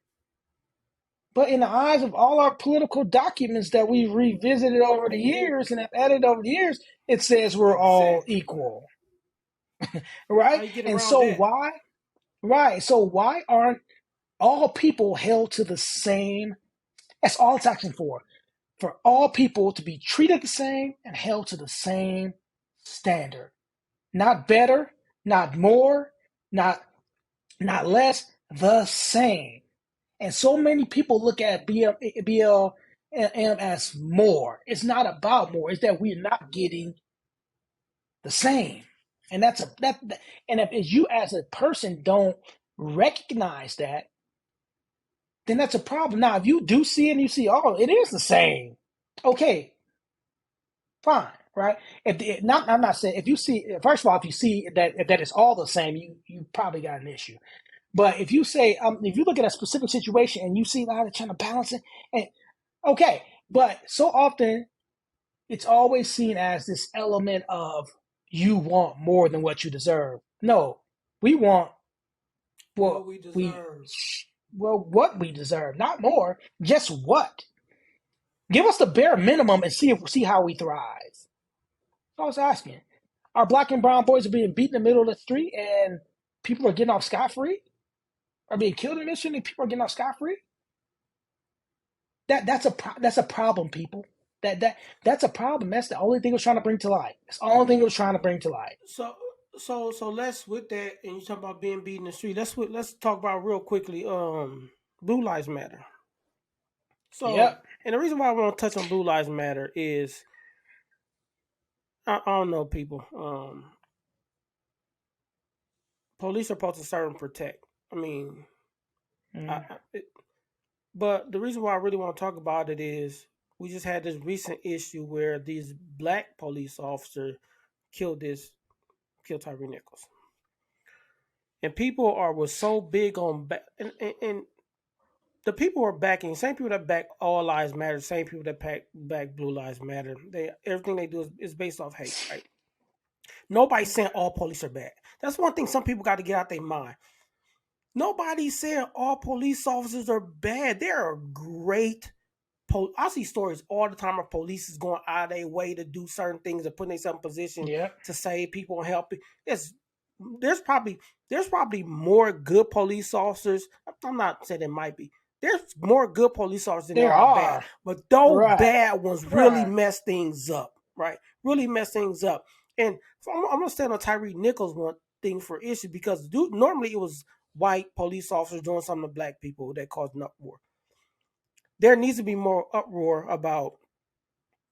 but in the eyes of all our political documents that we've revisited over the years and have added over the years, it says we're all Exactly. equal, How right? you get And around so that? why, right? So why aren't all people held to the same? That's all it's asking for all people to be treated the same and held to the same standard. Not better, not more, not less, the same. And so many people look at BLM as more. It's not about more. It's that we're not getting the same. And and if you as a person don't recognize that, then that's a problem. Now, if you do see it and you see, oh, it is the same. Okay, fine, right? I'm not saying if you see. First of all, if you see that it's all the same, you probably got an issue. But if you say, if you look at a specific situation and you see how they're trying to balance it, Okay, but so often it's always seen as this element of you want more than what you deserve. No, we want what What we we deserve. what we deserve, not more. Just what? Give us the bare minimum and see how we thrive. I was asking. Our black and brown boys are being beat in the middle of the street and people are getting off scot free? Are being killed in this shit and people are getting off scot free? That's a problem, people. That's a problem. That's the only thing it was trying to bring to light. That's the only thing it was trying to bring to light. So so let's with that, and you talk about being beat in the street. Let's talk about real quickly. Blue Lives Matter. So, Yep. and the reason why I want to touch on Blue Lives Matter is I don't know, people. Police are supposed to serve and protect. I mean, Mm, but the reason why I really want to talk about it is we just had this recent issue where these black police officers killed this killed Tyree Nichols, and people are was so big on and the people are backing same people that back all lives matter, same people that back blue lives matter. They everything they do is based off hate, right? Nobody's saying all police are bad. That's one thing some people got to get out their mind. Nobody's saying all police officers are bad. They are great. I see stories all the time of police is going out of their way to do certain things and putting themselves in position yep. to save people and help. It's, there's probably there's probably more good police officers. I'm not saying it might be. There's more good police officers than there There are bad, are. but those Right. bad ones really Right. mess things up, right? Really mess things up. And so I'm gonna stand on Tyree Nichols one thing for issue because normally it was white police officers doing something to black people that caused an uproar. There needs to be more uproar about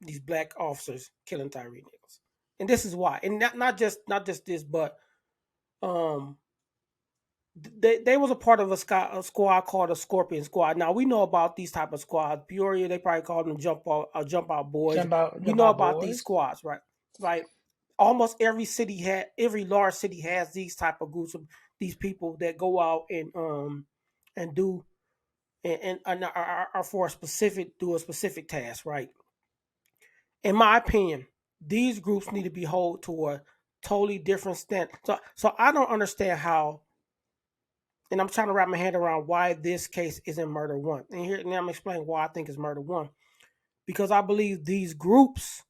these black officers killing Tyree Nichols, and this is why. And not just this, but um, they was a part of a squad called a Scorpion Squad. Now we know about these type of squads. Peoria, they probably call them jump out boys. We Jump know out about these boys. squads, right? Right. Almost every large city has these type of groups of these people that go out and do and are for a specific do a specific task, right? In my opinion, these groups need to be held to a totally different stand. So I don't understand how, and I'm trying to wrap my head around why this case isn't murder one. And here now I'm explaining why I think it's murder one. Because I believe these groups,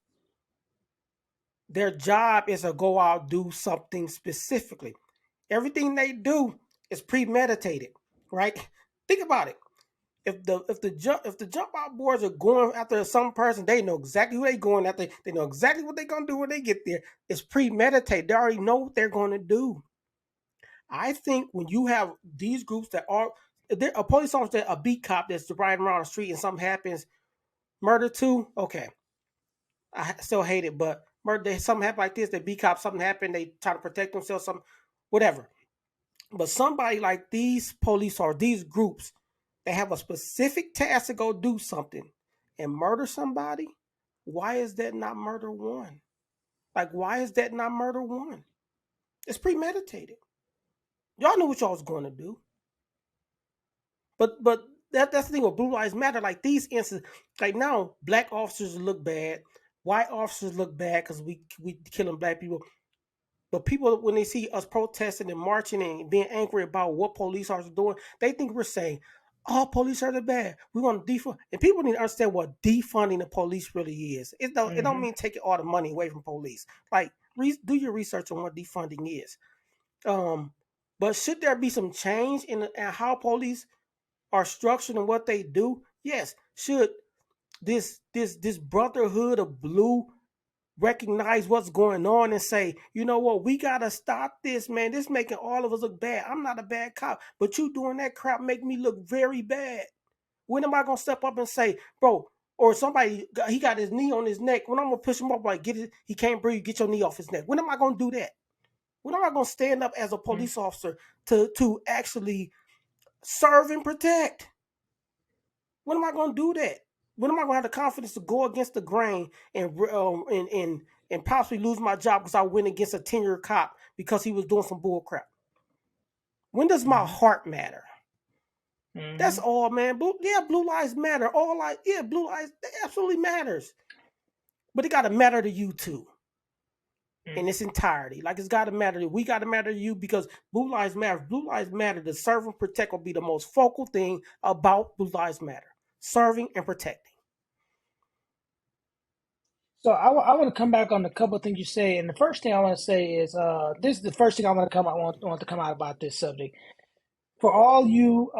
their job is to go out do something specifically. Everything they do is premeditated, right? Think about it. If the jump out boards are going after some person, they know exactly who they're going after. They know exactly what they're gonna do when they get there. It's premeditated. They already know what they're going to do. I think when you have these groups that are a police officer, a beat cop that's riding around the street and something happens, murder too. Okay, I still hate it, but murder. Something happen like this. That beat cop, something happened. They try to protect themselves. Some whatever. But somebody like these police or these groups, they have a specific task to go do something and murder somebody. Why is that not murder one? Like, why is that not murder one? It's premeditated. Y'all knew what y'all was going to do. But that's the thing with Blue Lives Matter. Like these incidents, like now, black officers look bad, white officers look bad because we killing black people. But people, when they see us protesting and marching and being angry about what police officers are doing, they think we're saying, "All police are the bad. We want to defund." And people need to understand what defunding the police really is. It don't Mm-hmm. mean taking all the money away from police. Like, do your research on what defunding is. Um, but should there be some change in how police are structured and what they do? Yes. Should this brotherhood of blue recognize what's going on and say, you know what, we gotta stop this, man. This making all of us look bad. I'm not a bad cop, but you doing that crap make me look very bad. When am I gonna step up and say, bro, or somebody he got his knee on his neck? When I'm gonna push him up, like get it, he can't breathe, get your knee off his neck. When am I gonna do that? When am I gonna stand up as a police officer to actually serve and protect? When am I gonna do that? When am I gonna have the confidence to go against the grain and possibly lose my job because I went against a tenured cop because he was doing some bull crap? When does my Mm-hmm. heart matter? That's Mm-hmm. all, man. Blue lives matter. All lives, yeah, blue lives absolutely matters. But it got to matter to you too in its entirety. Like it's got to matter. We got to matter to you because blue lives matter. Blue lives matter. The serve and protect will be the most focal thing about blue lives matter. Serving and protecting. So I want to come back on a couple of things you say, and the first thing I want to say is this is the first thing I want to come out about this subject. For all you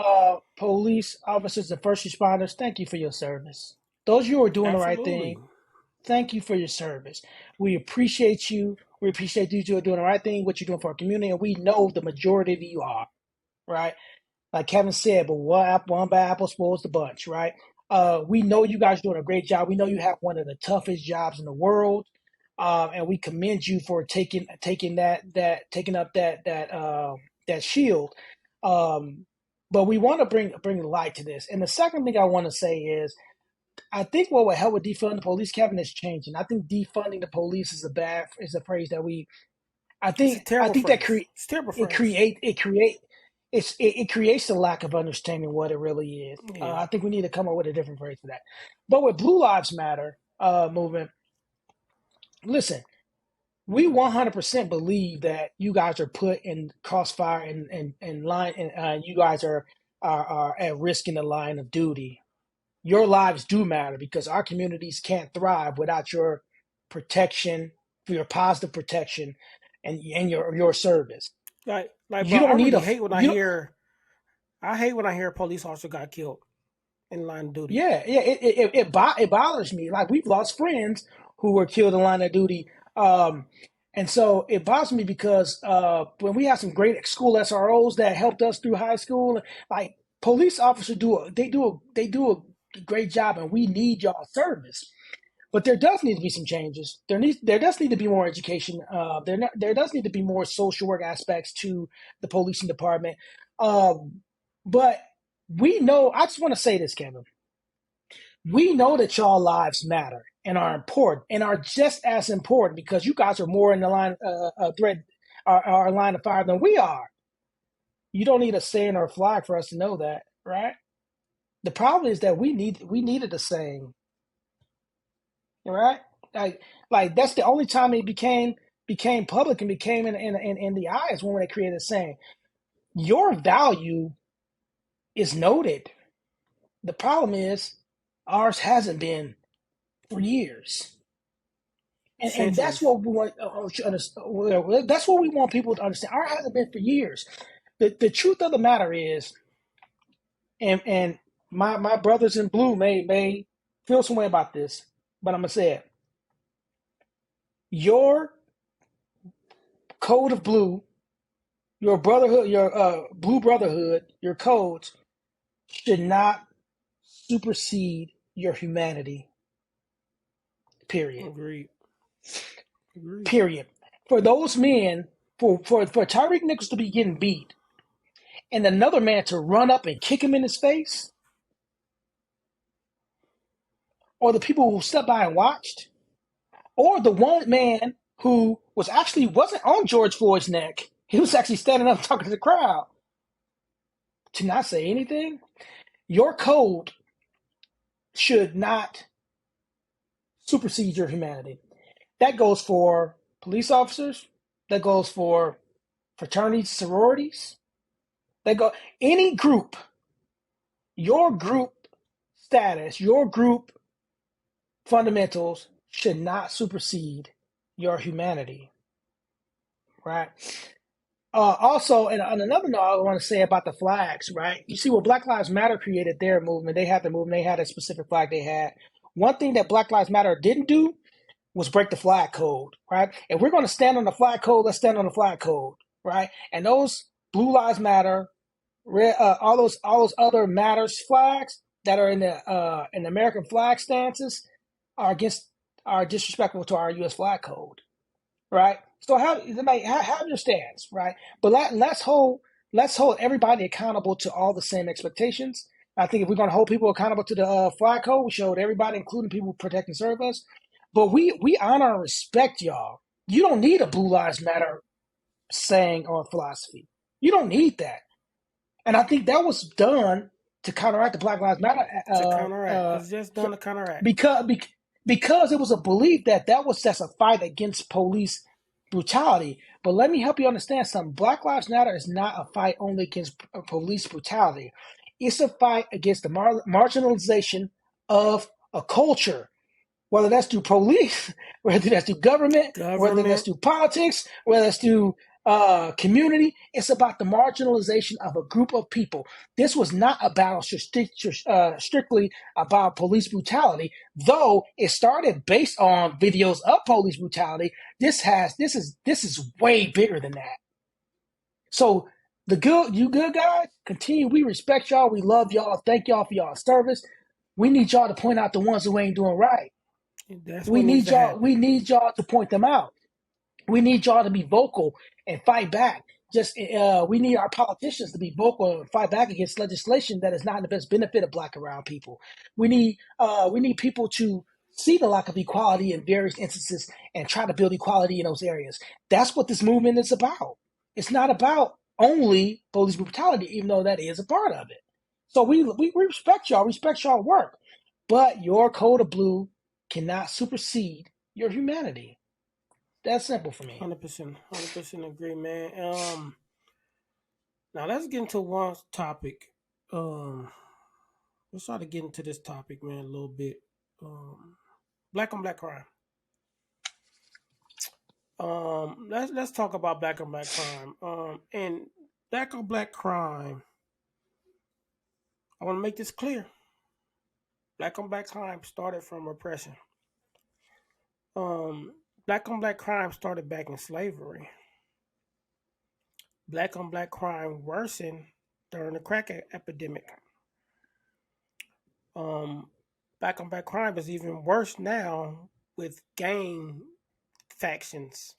police officers and first responders, thank you for your service. Those of you who are doing the right Absolutely. thing, thank you for your service. We appreciate you. We appreciate you two are doing the right thing, what you're doing for our community, and we know the majority of you are, right? Like Kevin said, but one bad apple spoils the bunch, right? We know you guys are doing a great job. We know you have one of the toughest jobs in the world, and we commend you for taking up that shield. Um, but we want to bring light to this. And the second thing I want to say is, I think what would help with defunding the police, Kevin, is changing. I think defunding the police is a phrase that we It's a I terrible think that phrase. It's a terrible it phrase. create it create it creates a lack of understanding what it really is. Yeah. I think we need to come up with a different phrase for that. But with Blue Lives Matter movement, listen, we 100% believe that you guys are put in crossfire and line, and you guys are at risk in the line of duty. Your lives do matter because our communities can't thrive without your protection, for your positive protection, and your service. Bro, You I don't need really a hate when I you don't, hear. I hate when I hear a police officer got killed in line of duty. yeah, it bothers me. Like we've lost friends who were killed in line of duty, and so it bothers me because when we have some great school SROs that helped us through high school, like police officers do a great job, and we need y'all service. But there does need to be some changes. There does need to be more education. There does need to be more social work aspects to the policing department. But we know. I just want to say this, Kevin. We know that y'all lives matter and are important and are just as important because you guys are more in the line thread our line of fire than we are. You don't need a saying or a flag for us to know that, right? The problem is that we needed a saying, right? Like that's the only time it became public and became in the eyes when they created a saying. Your value is noted. The problem is ours hasn't been for years. And that's Centuries. what we want. That's what we want people to understand. Ours hasn't been for years. The truth of the matter is, and my brothers in blue may feel some way about this, but I'm gonna say it. Your code of blue, your brotherhood, your blue brotherhood, your codes should not supersede your humanity. Period. Agreed. Agreed. Period. For those men, for Tyreek Nichols to be getting beat and another man to run up and kick him in his face, or the people who stepped by and watched, or the one man who wasn't on George Floyd's neck. He was actually standing up talking to the crowd to not say anything. Your code should not supersede your humanity. That goes for police officers. That goes for fraternities, sororities. That go any group. Your group status, your group fundamentals should not supersede your humanity, right? Also, and on another note, I want to say about the flags, right? You see, what Black Lives Matter created their movement, they had the movement, they had a specific flag they had. One thing that Black Lives Matter didn't do was break the flag code, right? If we're going to stand on the flag code, let's stand on the flag code, right? And those Blue Lives Matter, all those other matters flags that are in the American flag stances are disrespectful to our U.S. flag code, right? So have your stance, right? But let's hold everybody accountable to all the same expectations. I think if we're going to hold people accountable to the flag code, we should hold everybody, including people who protect and serve us. But we honor and respect y'all. You don't need a Blue Lives Matter saying or philosophy. You don't need that. And I think that was done. to counteract the Black Lives Matter To counteract. It's just done to counteract. because because it was a belief that was just a fight against police brutality. But let me help you understand something. Black Lives Matter is not a fight only against police brutality. It's a fight against the marginalization of a culture, whether that's through police, whether that's through government, whether that's Government. through politics, whether that's through community. It's about the marginalization of a group of people. This was not about strictly about police brutality, though it started based on videos of police brutality. This is way bigger than that. So you good guys, continue. We respect y'all. We love y'all. Thank y'all for y'all service. We need y'all to point out the ones who ain't doing right. That's We what needs need to y'all. happen. We need y'all to point them out. We need y'all to be vocal and fight back. We need our politicians to be vocal and fight back against legislation that is not in the best benefit of Black and brown people. We need people to see the lack of equality in various instances and try to build equality in those areas. That's what this movement is about. It's not about only police brutality, even though that is a part of it. So we respect y'all work, but your code of blue cannot supersede your humanity. That's simple for me. 100%. 100% agree, man. Now let's get into one topic. Um, let's try to get into this topic, man, a little bit. Um, black on black crime. Let's talk about black on black crime. And black on black crime. I want to make this clear. Black on black crime started from repression. Um, Black on black crime started back in slavery. Black on black crime worsened during the crack epidemic. Um, Black on black crime is even worse now with gang factions.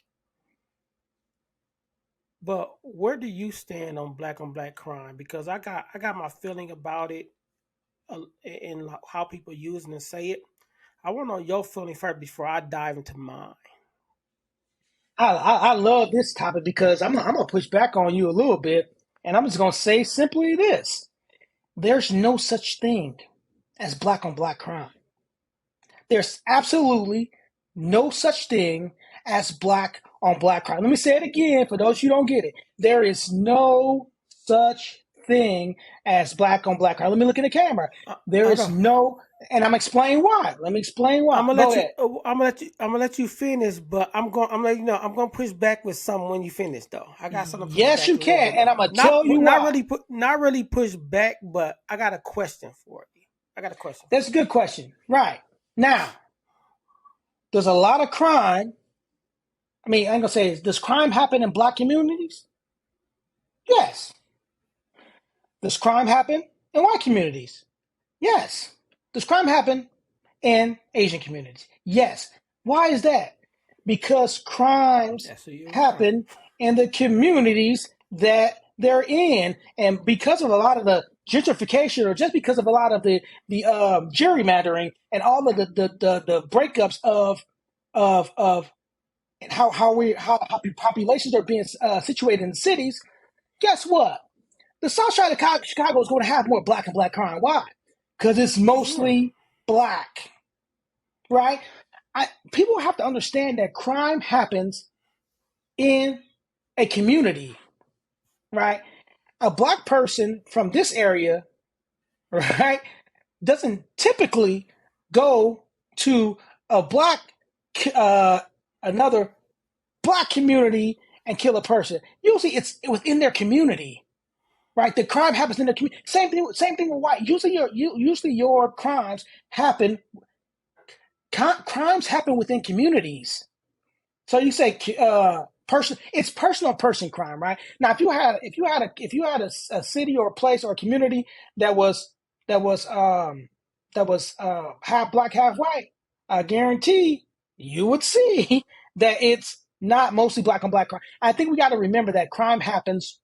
But where do you stand on black crime? Because I got my feeling about it and how people use it and say it. I want to know your feeling first before I dive into mine. I love this topic because I'm gonna push back on you a little bit, and I'm just gonna say simply this: there's no such thing as black on black crime. There's absolutely no such thing as black on black crime. Let me say it again for those who don't get it. There is no such thing as black on black crime. Let me look in the camera. There Hold is on. no, and I'm explaining why. Let me explain why. Go ahead. I'm gonna let you finish, but I'm gonna, I'm gonna push back with something when you finish though. I got something to push Yes, back you a little can, bit and with. I'm gonna tell you why. Not really push back, but I got a question for you. I got a question for That's a good question. Right. Now, there's a lot of crime. I mean, I'm gonna say, does crime happen in black communities? Yes. Does crime happen in white communities? Yes. Does crime happen in Asian communities? Yes. Why is that? Because you. crimes That's who you around. happen in the communities that they're in, and because of a lot of the gentrification, or just because of a lot of the gerrymandering and all of the breakups of how populations are being situated in cities. Guess what? The South Side of Chicago is going to have more black and black crime. Why? Because it's Yeah. mostly black, right? People have to understand that crime happens in a community, right? A black person from this area, right, doesn't typically go to a uh, another black community and kill a person. Usually, it's within their community, right? The crime happens in the community. Same thing with white. Usually your crimes happen within communities. So you say it's personal person crime, right? Now, if you had a city or a place or a community that was that was half black, half white, I guarantee you would see that it's not mostly black on black crime. I think we got to remember that crime happens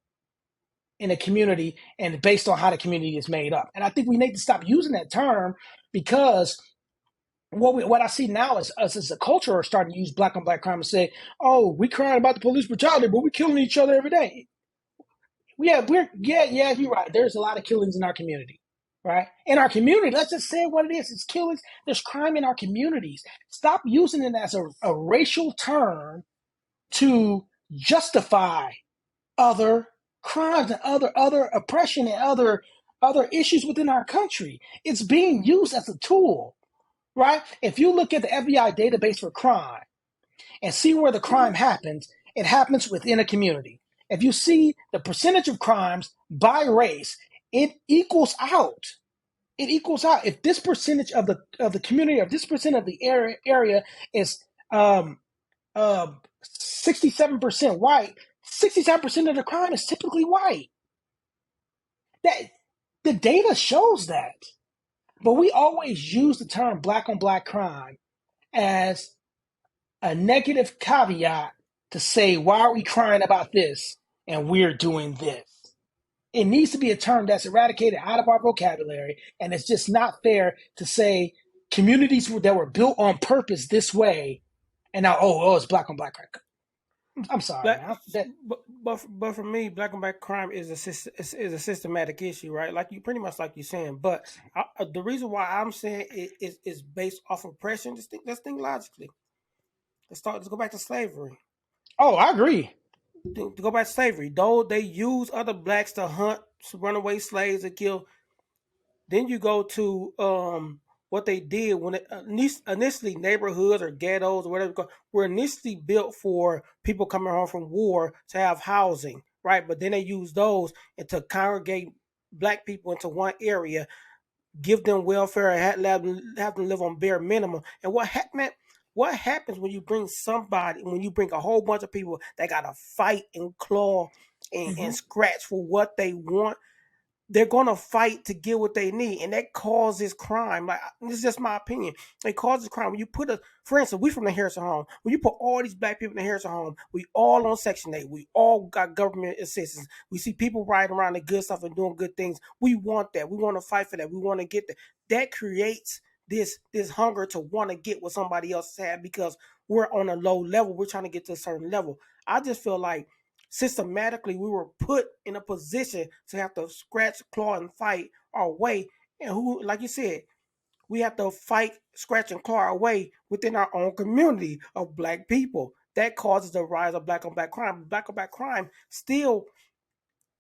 in a community and based on how the community is made up. And I think we need to stop using that term because what I see now is us as a culture are starting to use black on black crime and say, "Oh, we crying about the police brutality, but we're killing each other every day." Yeah, you're right. There's a lot of killings in our community. right? In our community, let's just say what it is. It's killings. There's crime in our communities. Stop using it as a racial term to justify other crimes and other oppression and other issues within our country. It's being used as a tool, right? If you look at the FBI database for crime and see where the crime happens, it happens within a community. If you see the percentage of crimes by race, it equals out. It equals out. If this percentage of the community, or this percent of the area is 67% white, 67% of the crime is typically white. That the data shows that. But we always use the term black on black crime as a negative caveat to say, why are we crying about this and we're doing this? It needs to be a term that's eradicated out of our vocabulary, and it's just not fair to say communities that were built on purpose this way, and now it's black on black crime. I'm sorry, Black, man. That but for me, black on black crime is is a systematic issue, right? Like you pretty much like you're saying. But the reason why I'm saying it is based off oppression. Let's think logically. Let's go back to slavery. I agree. To go back to slavery, though they use other blacks to hunt runaway slaves and kill. Then you go to what they did when initially neighborhoods or ghettos or whatever were initially built for people coming home from war to have housing, right? But then they used those and to congregate black people into one area, give them welfare, and have them live on bare minimum. And what happened? What happens when you bring a whole bunch of people that got to fight and claw Mm-hmm. and scratch for what they want? They're gonna fight to get what they need, and that causes crime. Like this is just my opinion. It causes crime when you for instance, we from the Harrison home. When you put all these black people in the Harrison home, we all on Section 8. We all got government assistance. We see people riding around the good stuff and doing good things. We want that. We want to fight for that. We want to get that. That creates this hunger to want to get what somebody else had because we're on a low level. We're trying to get to a certain level. I just feel like systematically we were put in a position to have to scratch, claw, and fight our way. And who, like you said, we have to fight, scratch, and claw our way within our own community of black people. That causes the rise of black on black crime. Black on black crime still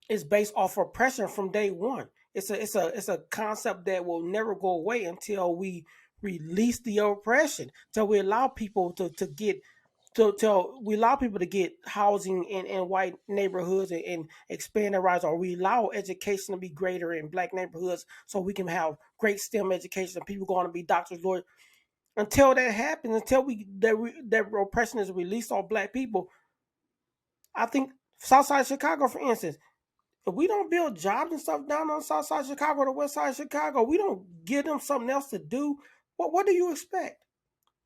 is based off oppression from day one. It's a concept that will never go away until we release the oppression, until we allow people to get till we allow people to get housing in white neighborhoods and expand their rights, or we allow education to be greater in black neighborhoods so we can have great STEM education and people going to be doctors, lawyers. Until that happens, until that oppression is released on black people, I think Southside Chicago, for instance, if we don't build jobs and stuff down on South Side Chicago or the West Side of Chicago, we don't give them something else to do. What do you expect?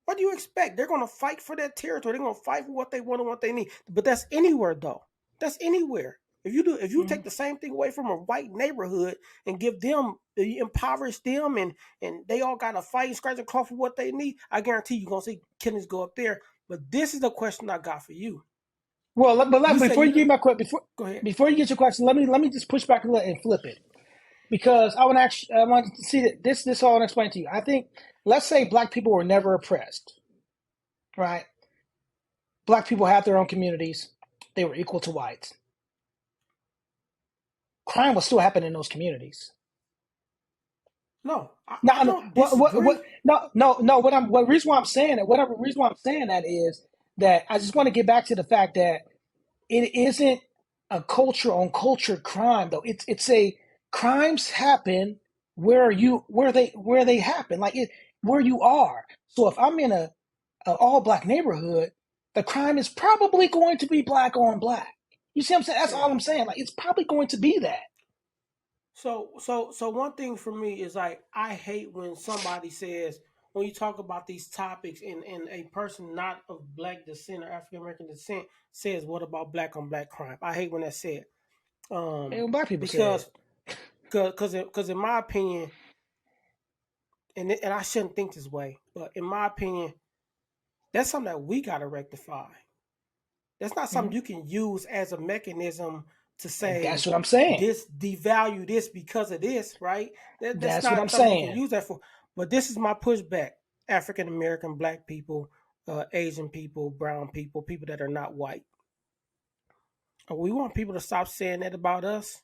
What do you expect? They're going to fight for that territory. They're going to fight for what they want and what they need. But that's anywhere, though. That's anywhere. If you Mm-hmm. take the same thing away from a white neighborhood and give them, impoverish them, and they all got to fight and scratch and claw for what they need, I guarantee you're going to see killings go up there. But this is the question I got for you. Well, You say before you you give my question, go ahead. before you get your question, let me just push back a little and flip it, because I want to see that this all I want to explain to you. I think, let's say black people were never oppressed, right? Black people have their own communities; they were equal to whites. Crime will still happen in those communities. No, I No, don't disagree. no. What reason why I'm saying that? Whatever reason why I'm saying that is that I just want to get back to the fact that it isn't a culture on culture crime though. It's a crimes happen where they happen, where you are. So if I'm in a all black neighborhood, the crime is probably going to be black on black. You see what I'm saying? That's all Yeah. I'm saying. Like, it's probably going to be that. So one thing for me is like I hate when somebody says when you talk about these topics and a person not of black descent or African American descent says what about black on black crime. I hate when that's said. And Um when black people say it. because because in my opinion, and I shouldn't think this way, but in my opinion, that's something that we gotta rectify. That's not something Mhm. you can use as a mechanism to And that's say what I'm saying. this devalue this because of this, right? That's That's what I'm not something you can saying. use that for. But this is my pushback: African American, Black people, Asian people, brown people, people that are not white. We want people to stop saying that about us.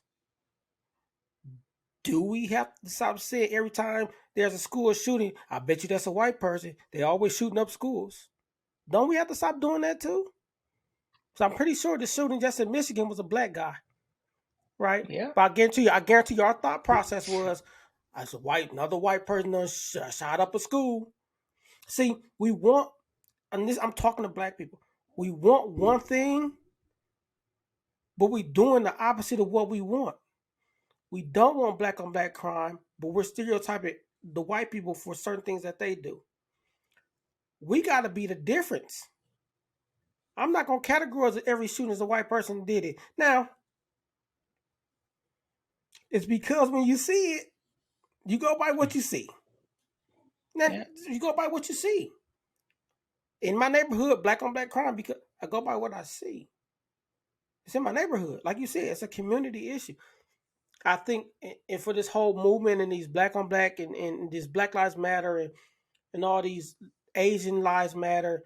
Do we have to stop saying every time there's a school shooting? I bet you that's a white person. They always shooting up schools. Don't we have to stop doing that too? So I'm pretty sure the shooting just in Michigan was a black guy, right? Yeah. But I guarantee you, our thought process was, as a white, another white person done shot up a school. See, we want, and this I'm talking to black people. We want one thing, but we doing the opposite of what we want. We don't want black on black crime, but we're stereotyping the white people for certain things that they do. We got to be the difference. I'm not gonna categorize every shooting as a white person did it. Now, it's because when you see it, you go by what you see. Now, Yeah. you go by what you see. In my neighborhood, black on black crime, because I go by what I see. It's in my neighborhood. Like you said, it's a community issue. I think, and for this whole movement and these black on black and this Black Lives Matter and all these Asian Lives Matter,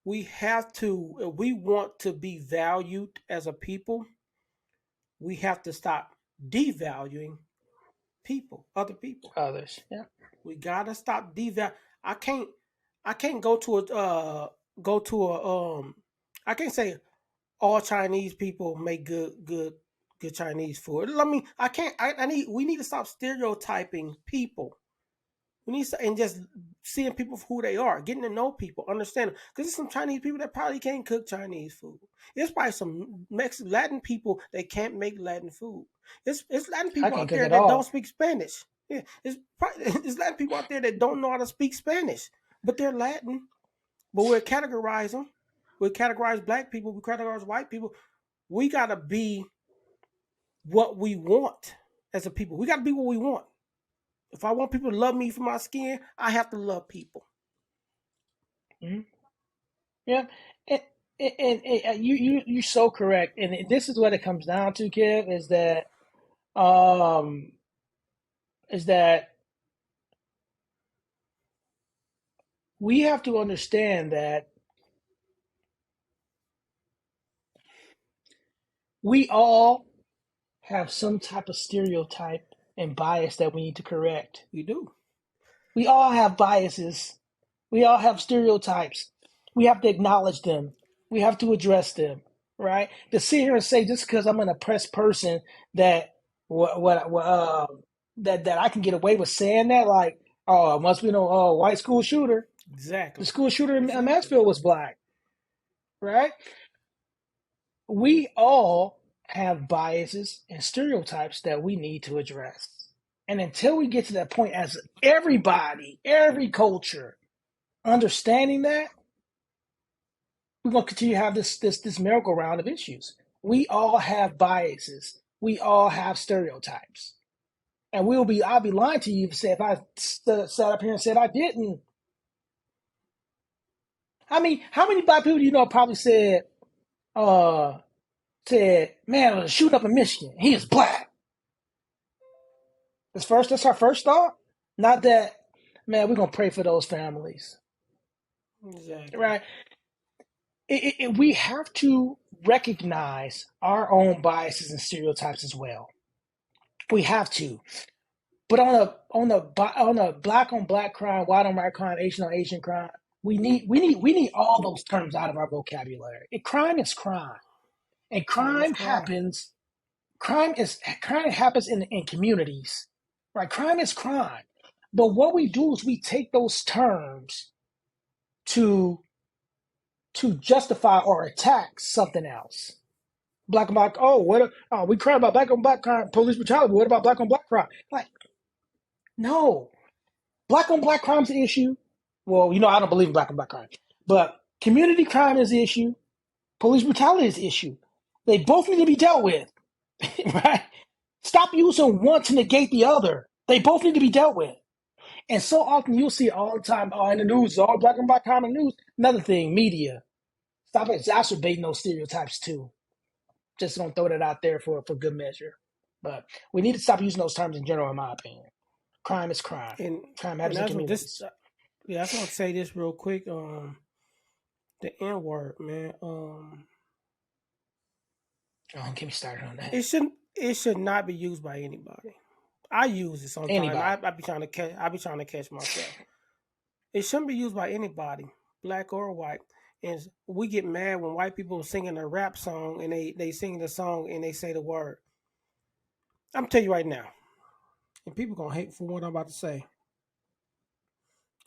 we have to, if we want to be valued as a people, we have to stop devaluing people, other people. Others. Yeah. We gotta stop devalue. I can't, I can't go to go to a I can't say all Chinese people make good Chinese food. I mean, I can't. I need. We need to stop stereotyping people. We need to, and just seeing people for who they are, getting to know people, understanding. Because there's some Chinese people that probably can't cook Chinese food. There's probably some Mexican Latin people that can't make Latin food. It's Latin I people can't out cook there at that don't all. speak Spanish. Yeah, it's probably, it's Latin people out there that don't know how to speak Spanish, but they're Latin. But we'll categorize them. We categorize black people. We categorize white people. We gotta be what we want as a people. We gotta be what we want. If I want people to love me for my skin, I have to love people. Mhm. Yeah. And, you're so correct. And this is what it comes down to, Kev, um is that we have to understand that we all have some type of stereotype and bias that we need to correct. We do. We all have biases. We all have stereotypes. We have to acknowledge them. We have to address them, right? To sit here and say just because I'm an oppressed person that what that I can get away with saying that, like, oh, it must be no white school shooter. The Exactly. school shooter in Exactly. Mansfield was black, right? We all have biases and stereotypes that we need to address. And until we get to that point as everybody, every culture, understanding that, we're gonna continue to have this merry-go-round of issues. We all have biases. We all have stereotypes. And I'll be lying to you if I sat up here and said I didn't. I mean, how many black people do you know probably uh, said, man, it was a shooting up in Michigan. He is black. That's our first thought. Not that, man, we're gonna pray for those families, Exactly. right? We have to recognize our own biases and stereotypes as well. We have to, but on a black on black crime, white on white crime, Asian on Asian crime, we need all those terms out of our vocabulary. Crime is crime, and Crime is crime. crime happens in communities, right? Crime is crime, but what we do is we take those terms to justify or attack something else. Black on black. Oh, we cry about black on black crime, police brutality. But what about black on black crime? Like, no, black on black crime is the issue. Well, I don't believe in black on black crime, but community crime is the issue. Police brutality is the issue. They both need to be dealt with, right? Stop using one to negate the other. They both need to be dealt with. And so often you'll see it all the time in the news, all black and black crime in the news. Another thing, media. Stop exacerbating those stereotypes too. Just gonna throw that out there for good measure. But we need to stop using those terms in general, in my opinion. Crime is crime. And Crime and happens in that's what this. communities. Yeah, I just want to say this real quick. The N word, man. Don't get me started on that. It should not be used by anybody. I use it sometimes. Anybody. I be trying to catch myself. It shouldn't be used by anybody, black or white. And we get mad when white people singing a rap song and they sing the song and they say the word. I'm tell you right now, and people gonna hate for what I'm about to say.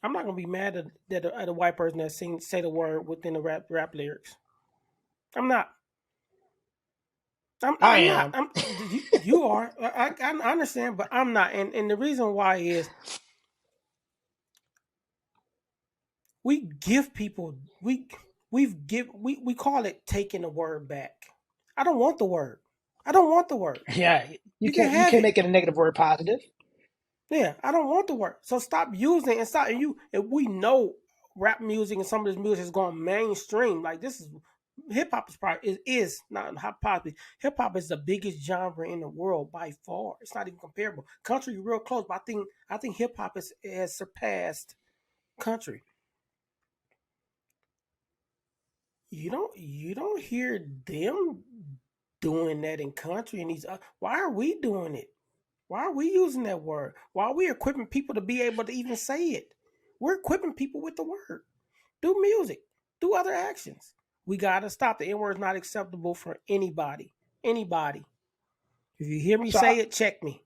I'm not gonna be mad at a white person that say the word within the rap lyrics. I'm not. I I'm not. am. You are. I understand, but I'm not. And the reason why is we give people we call it taking the word back. I don't want the word. I don't want the word. Yeah, You can you have can't it. make it a negative word positive. Yeah, I don't want the word. So stop using it and stop. And you, if we know rap music and some of this music has gone mainstream, like this is hip hop is probably is not hip hop. Hip hop is the biggest genre in the world by far. It's not even comparable. Country real close, but I think hip hop has surpassed country. You don't hear them doing that in country and these. Why are we doing it? Why are we using that word? Why are we equipping people to be able to even say it? We're equipping people with the word. Do music. Do other actions. We gotta stop. The N word is not acceptable for anybody. Anybody. If you hear me So say it, check me.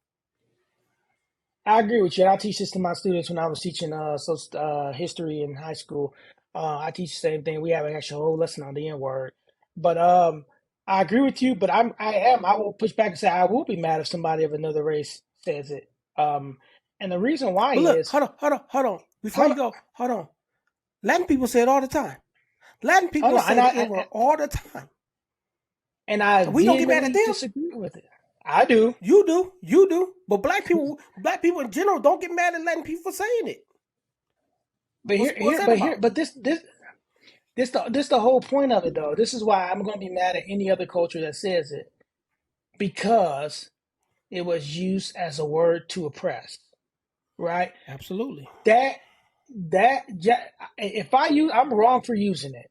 I agree with you. I teach this to my students when I was teaching history in high school. I teach the same thing. We have an actual whole lesson on the N word. But I agree with you. But I will push back and say I will be mad if somebody of another race says it. Um, and the reason why But look, is hold on. Before hold you on, go, hold on. Latin people say it all the time. Latin hold people on, say the N word all the time. and I We don't get mad at vehemently them. disagree with it. I do. You do. But black people in general don't get mad at Latin people for saying it. But What's that about? but this the whole point of it though. This is why I'm going to be mad at any other culture that says it because it was used as a word to oppress, right? Absolutely. That if I use, I'm wrong for using it,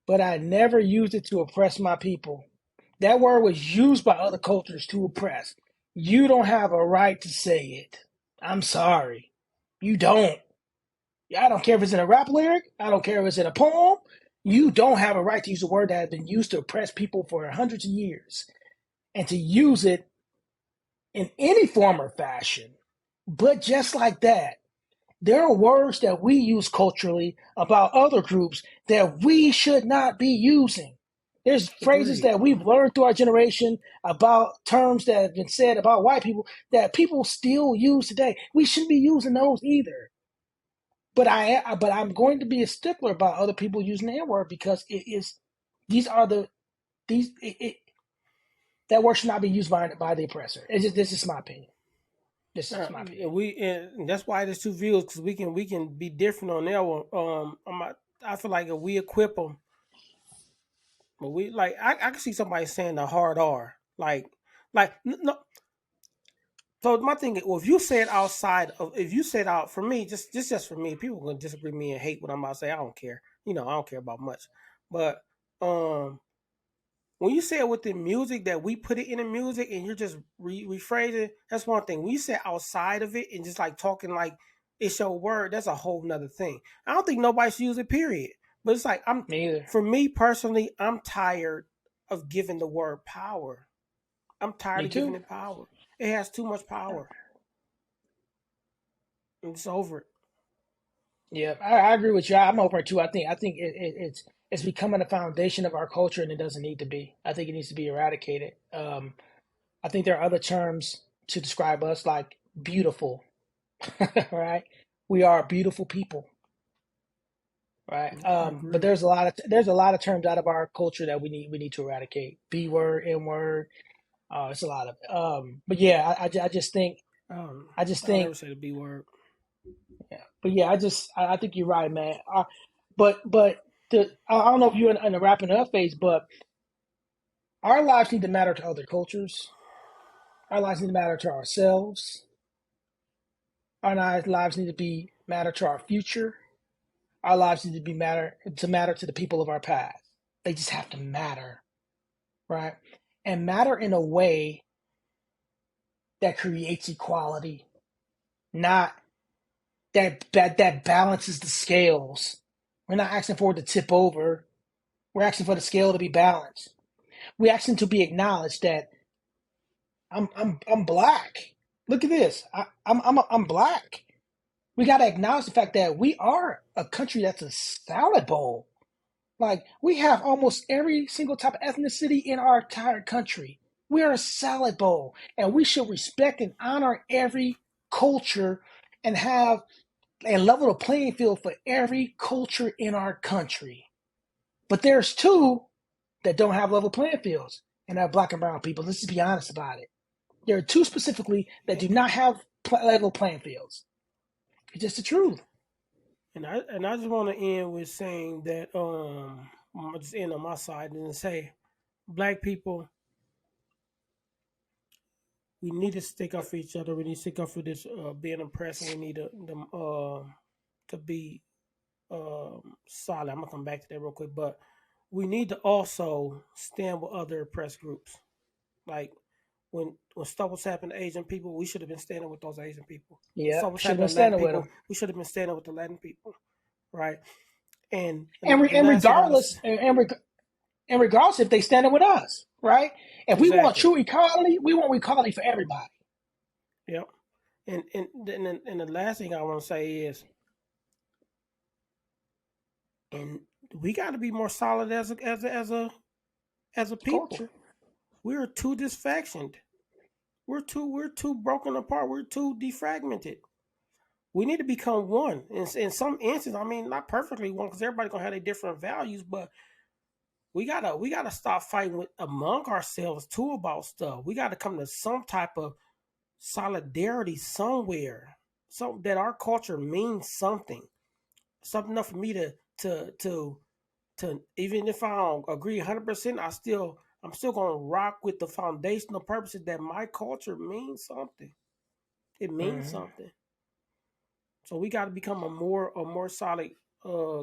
but I never used it to oppress my people. That word was used by other cultures to oppress. You don't have a right to say it. I'm sorry. You don't. I don't care if it's in a rap lyric. I don't care if it's in a poem. You don't have a right to use a word that has been used to oppress people for hundreds of years and to use it in any form or fashion. But just like that, there are words that we use culturally about other groups that we should not be using. There's phrases Agreed. that we've learned through our generation about terms that have been said about white people that people still use today. We shouldn't be using those either. But I'm going to be a stickler about other people using the N word because it is these are the these that word should not be used by the oppressor. This is my opinion. This is my opinion. And that's why there's two views because we can be different on that one. I feel like if we equip them, but we like I can see somebody saying the hard R no. So my thing is, well, if you say it outside of, if you say it out for me, just for me, people gonna disagree with me and hate what I'm about to say. I don't care. I don't care about much. But um, when you say it with the music that we put it in the music and you're just rephrasing, that's one thing. When you say outside of it and just like talking like it's your word, that's a whole nother thing. I don't think nobody should use it, period. But it's like Me either. for me personally, I'm tired of giving the word power. I'm tired Me of giving too. it power. It has too much power. It's over it. Yeah, I agree with you. I'm over it too. I think it's becoming a foundation of our culture, and it doesn't need to be. I think it needs to be eradicated. I think there are other terms to describe us, like beautiful, right? We are beautiful people, right? I But agree. there's a lot of terms out of our culture that we need to eradicate. B word, N word. It's a lot of it. But yeah, I just think I just I don't think ever say the B word. yeah. But yeah, I think you're right, man. But I don't know if you're in the wrapping up phase, but Our lives need to matter to other cultures. Our lives need to matter to ourselves. Our lives need to be matter to our future. Our lives need to be matter to the people of our past. They just have to matter, right? And matter in a way that creates equality, not that balances the scales. We're not asking for it to tip over. We're asking for the scale to be balanced. We're asking to be acknowledged that I'm black. Look at this. I'm black. We got to acknowledge the fact that we are a country that's a salad bowl. Like, we have almost every single type of ethnicity in our entire country. We are a salad bowl, and we should respect and honor every culture and have and level the playing field for every culture in our country. But there's two that don't have level playing fields, and they're black and brown people. Let's just be honest about it. There are two specifically that do not have level playing fields. It's just the truth. And I just want to end with saying that I'm gonna just end on my side and say, black people, we need to stick up for each other. We need to stick up for this being oppressed, and we need to be solid. I'm gonna come back to that real quick, but we need to also stand with other oppressed groups. Like when stuff was happening to Asian people, we should have been standing with those Asian people. Yeah, Stuff was should have happening been to Latin standing with them. people, we should have been standing with the Latin people, right? And And the last thing I'm gonna say, and regardless if they standing with us, right? If we want exactly, true equality, we want equality for everybody. yep. And the last thing I want to say is, and we got to be more solid as a people. Culture. We are too disfactioned. We're too broken apart. We're too defragmented. We need to become one. In some instances, I mean, not perfectly one, because everybody gonna have their different values, but we gotta stop fighting among ourselves too about stuff. We gotta come to some type of solidarity somewhere, so that our culture means something. Something enough for me to even if I don't agree 100%, I'm still gonna rock with the foundational purposes that my culture means something. It means Mm-hmm. something. So we got to become a more solid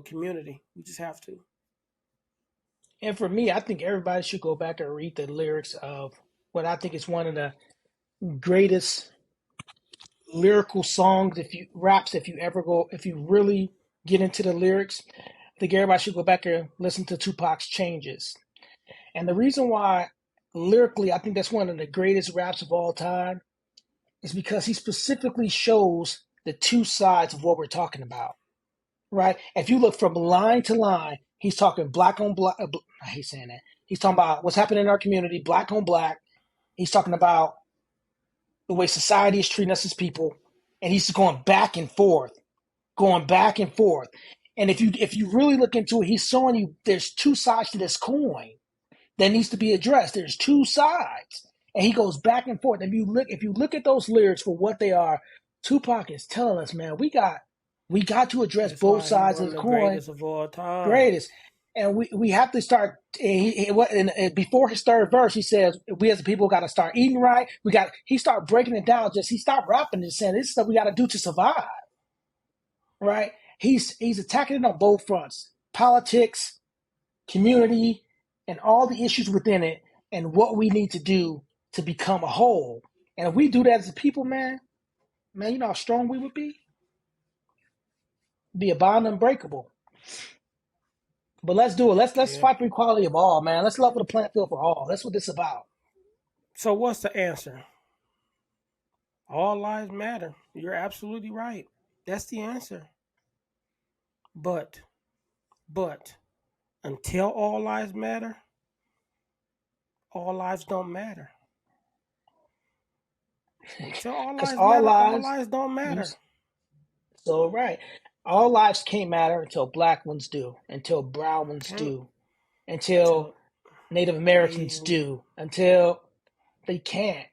community. We just have to. And for me, I think everybody should go back and read the lyrics of what I think is one of the greatest lyrical songs, if you ever go, if you really get into the lyrics. I think everybody should go back and listen to Tupac's Changes. And the reason why lyrically I think that's one of the greatest raps of all time is because he specifically shows the two sides of what we're talking about. Right? If you look from line to line, he's talking black on black. I hate saying that. He's talking about what's happening in our community, black on black. He's talking about the way society is treating us as people, and he's going back and forth, going back and forth. And if you really look into it, he's showing you there's two sides to this coin that needs to be addressed. There's two sides, and he goes back and forth. If you look at those lyrics for what they are, Tupac is telling us, man, we got to address That's both why he sides one of of the the coin. greatest of all time. Greatest. And we have to start. And before his third verse, he says, "We as a people got to start eating right. We got." He start breaking it down. He stopped rapping and saying, "This is stuff we got to do to survive." Right? He's attacking it on both fronts: politics, community, and all the issues within it, and what we need to do to become a whole. And if we do that as a people, man, you know how strong we would be. Be a bond unbreakable. But let's do it. Let's Yeah. fight for equality of all, man. Let's level the playing field for all. That's what this is about. So what's the answer? All lives matter. You're absolutely right. That's the answer. But but until all lives matter, all lives don't matter. Until all Because lives all matter, all lives, lives don't you matter. so right. All lives can't matter until black ones do, until brown ones Can't do, until tell Native Americans Asian. do, until they can't.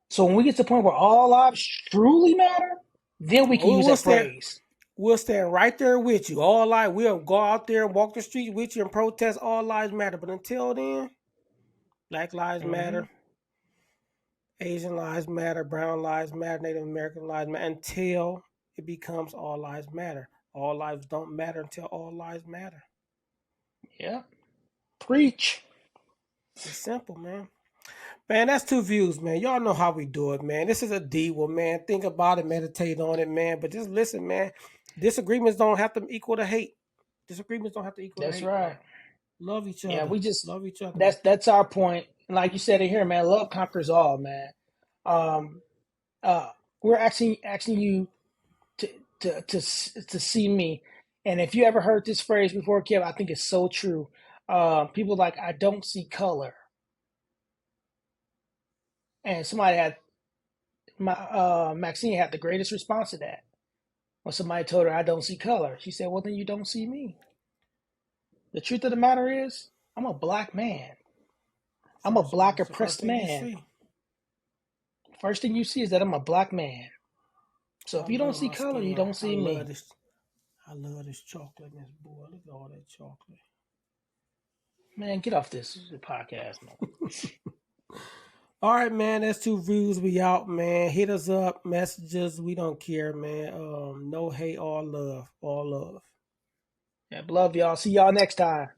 So when we get to the point where all lives truly matter, then we can We'll, use we'll that stand. phrase. We'll stand right there with you. All lives. We'll go out there and walk the streets with you and protest. All lives matter. But until then. Black Lives Mm-hmm. Matter, Asian Lives Matter, Brown Lives Matter, Native American Lives Matter, until it becomes all lives matter. All lives don't matter until all lives matter. Yeah. Preach. It's simple, man. Man, that's TuVues, man. Y'all know how we do it, man. This is a D one, man. Think about it, meditate on it, man. But just listen, man. Disagreements don't have to equal to hate. Disagreements don't have to equal to That's hate, man. right. Love each Yeah, other. we just Love each other, man. that's our point. And like you said it here, man, love conquers all, man. Um uh we're asking you to to see me. And if you ever heard this phrase before, Kev, I think it's so true. People like I don't see color. And somebody had my Maxine had the greatest response to that. When somebody told her I don't see color, she said, "Well, then you don't see me." The truth of the matter is, I'm a black man. I'm a black That's the first oppressed thing you man. see. First thing you see is that I'm a black man. So I if you don't love see my color, you skin. don't see me. I love this chocolate, Miss Boy. Look at all that chocolate. Man, get off this podcast, man. All right, man. That's TuVues. We out, man. Hit us up, messages. We don't care, man. No hate, all love, all love. Yeah, love y'all. See y'all next time.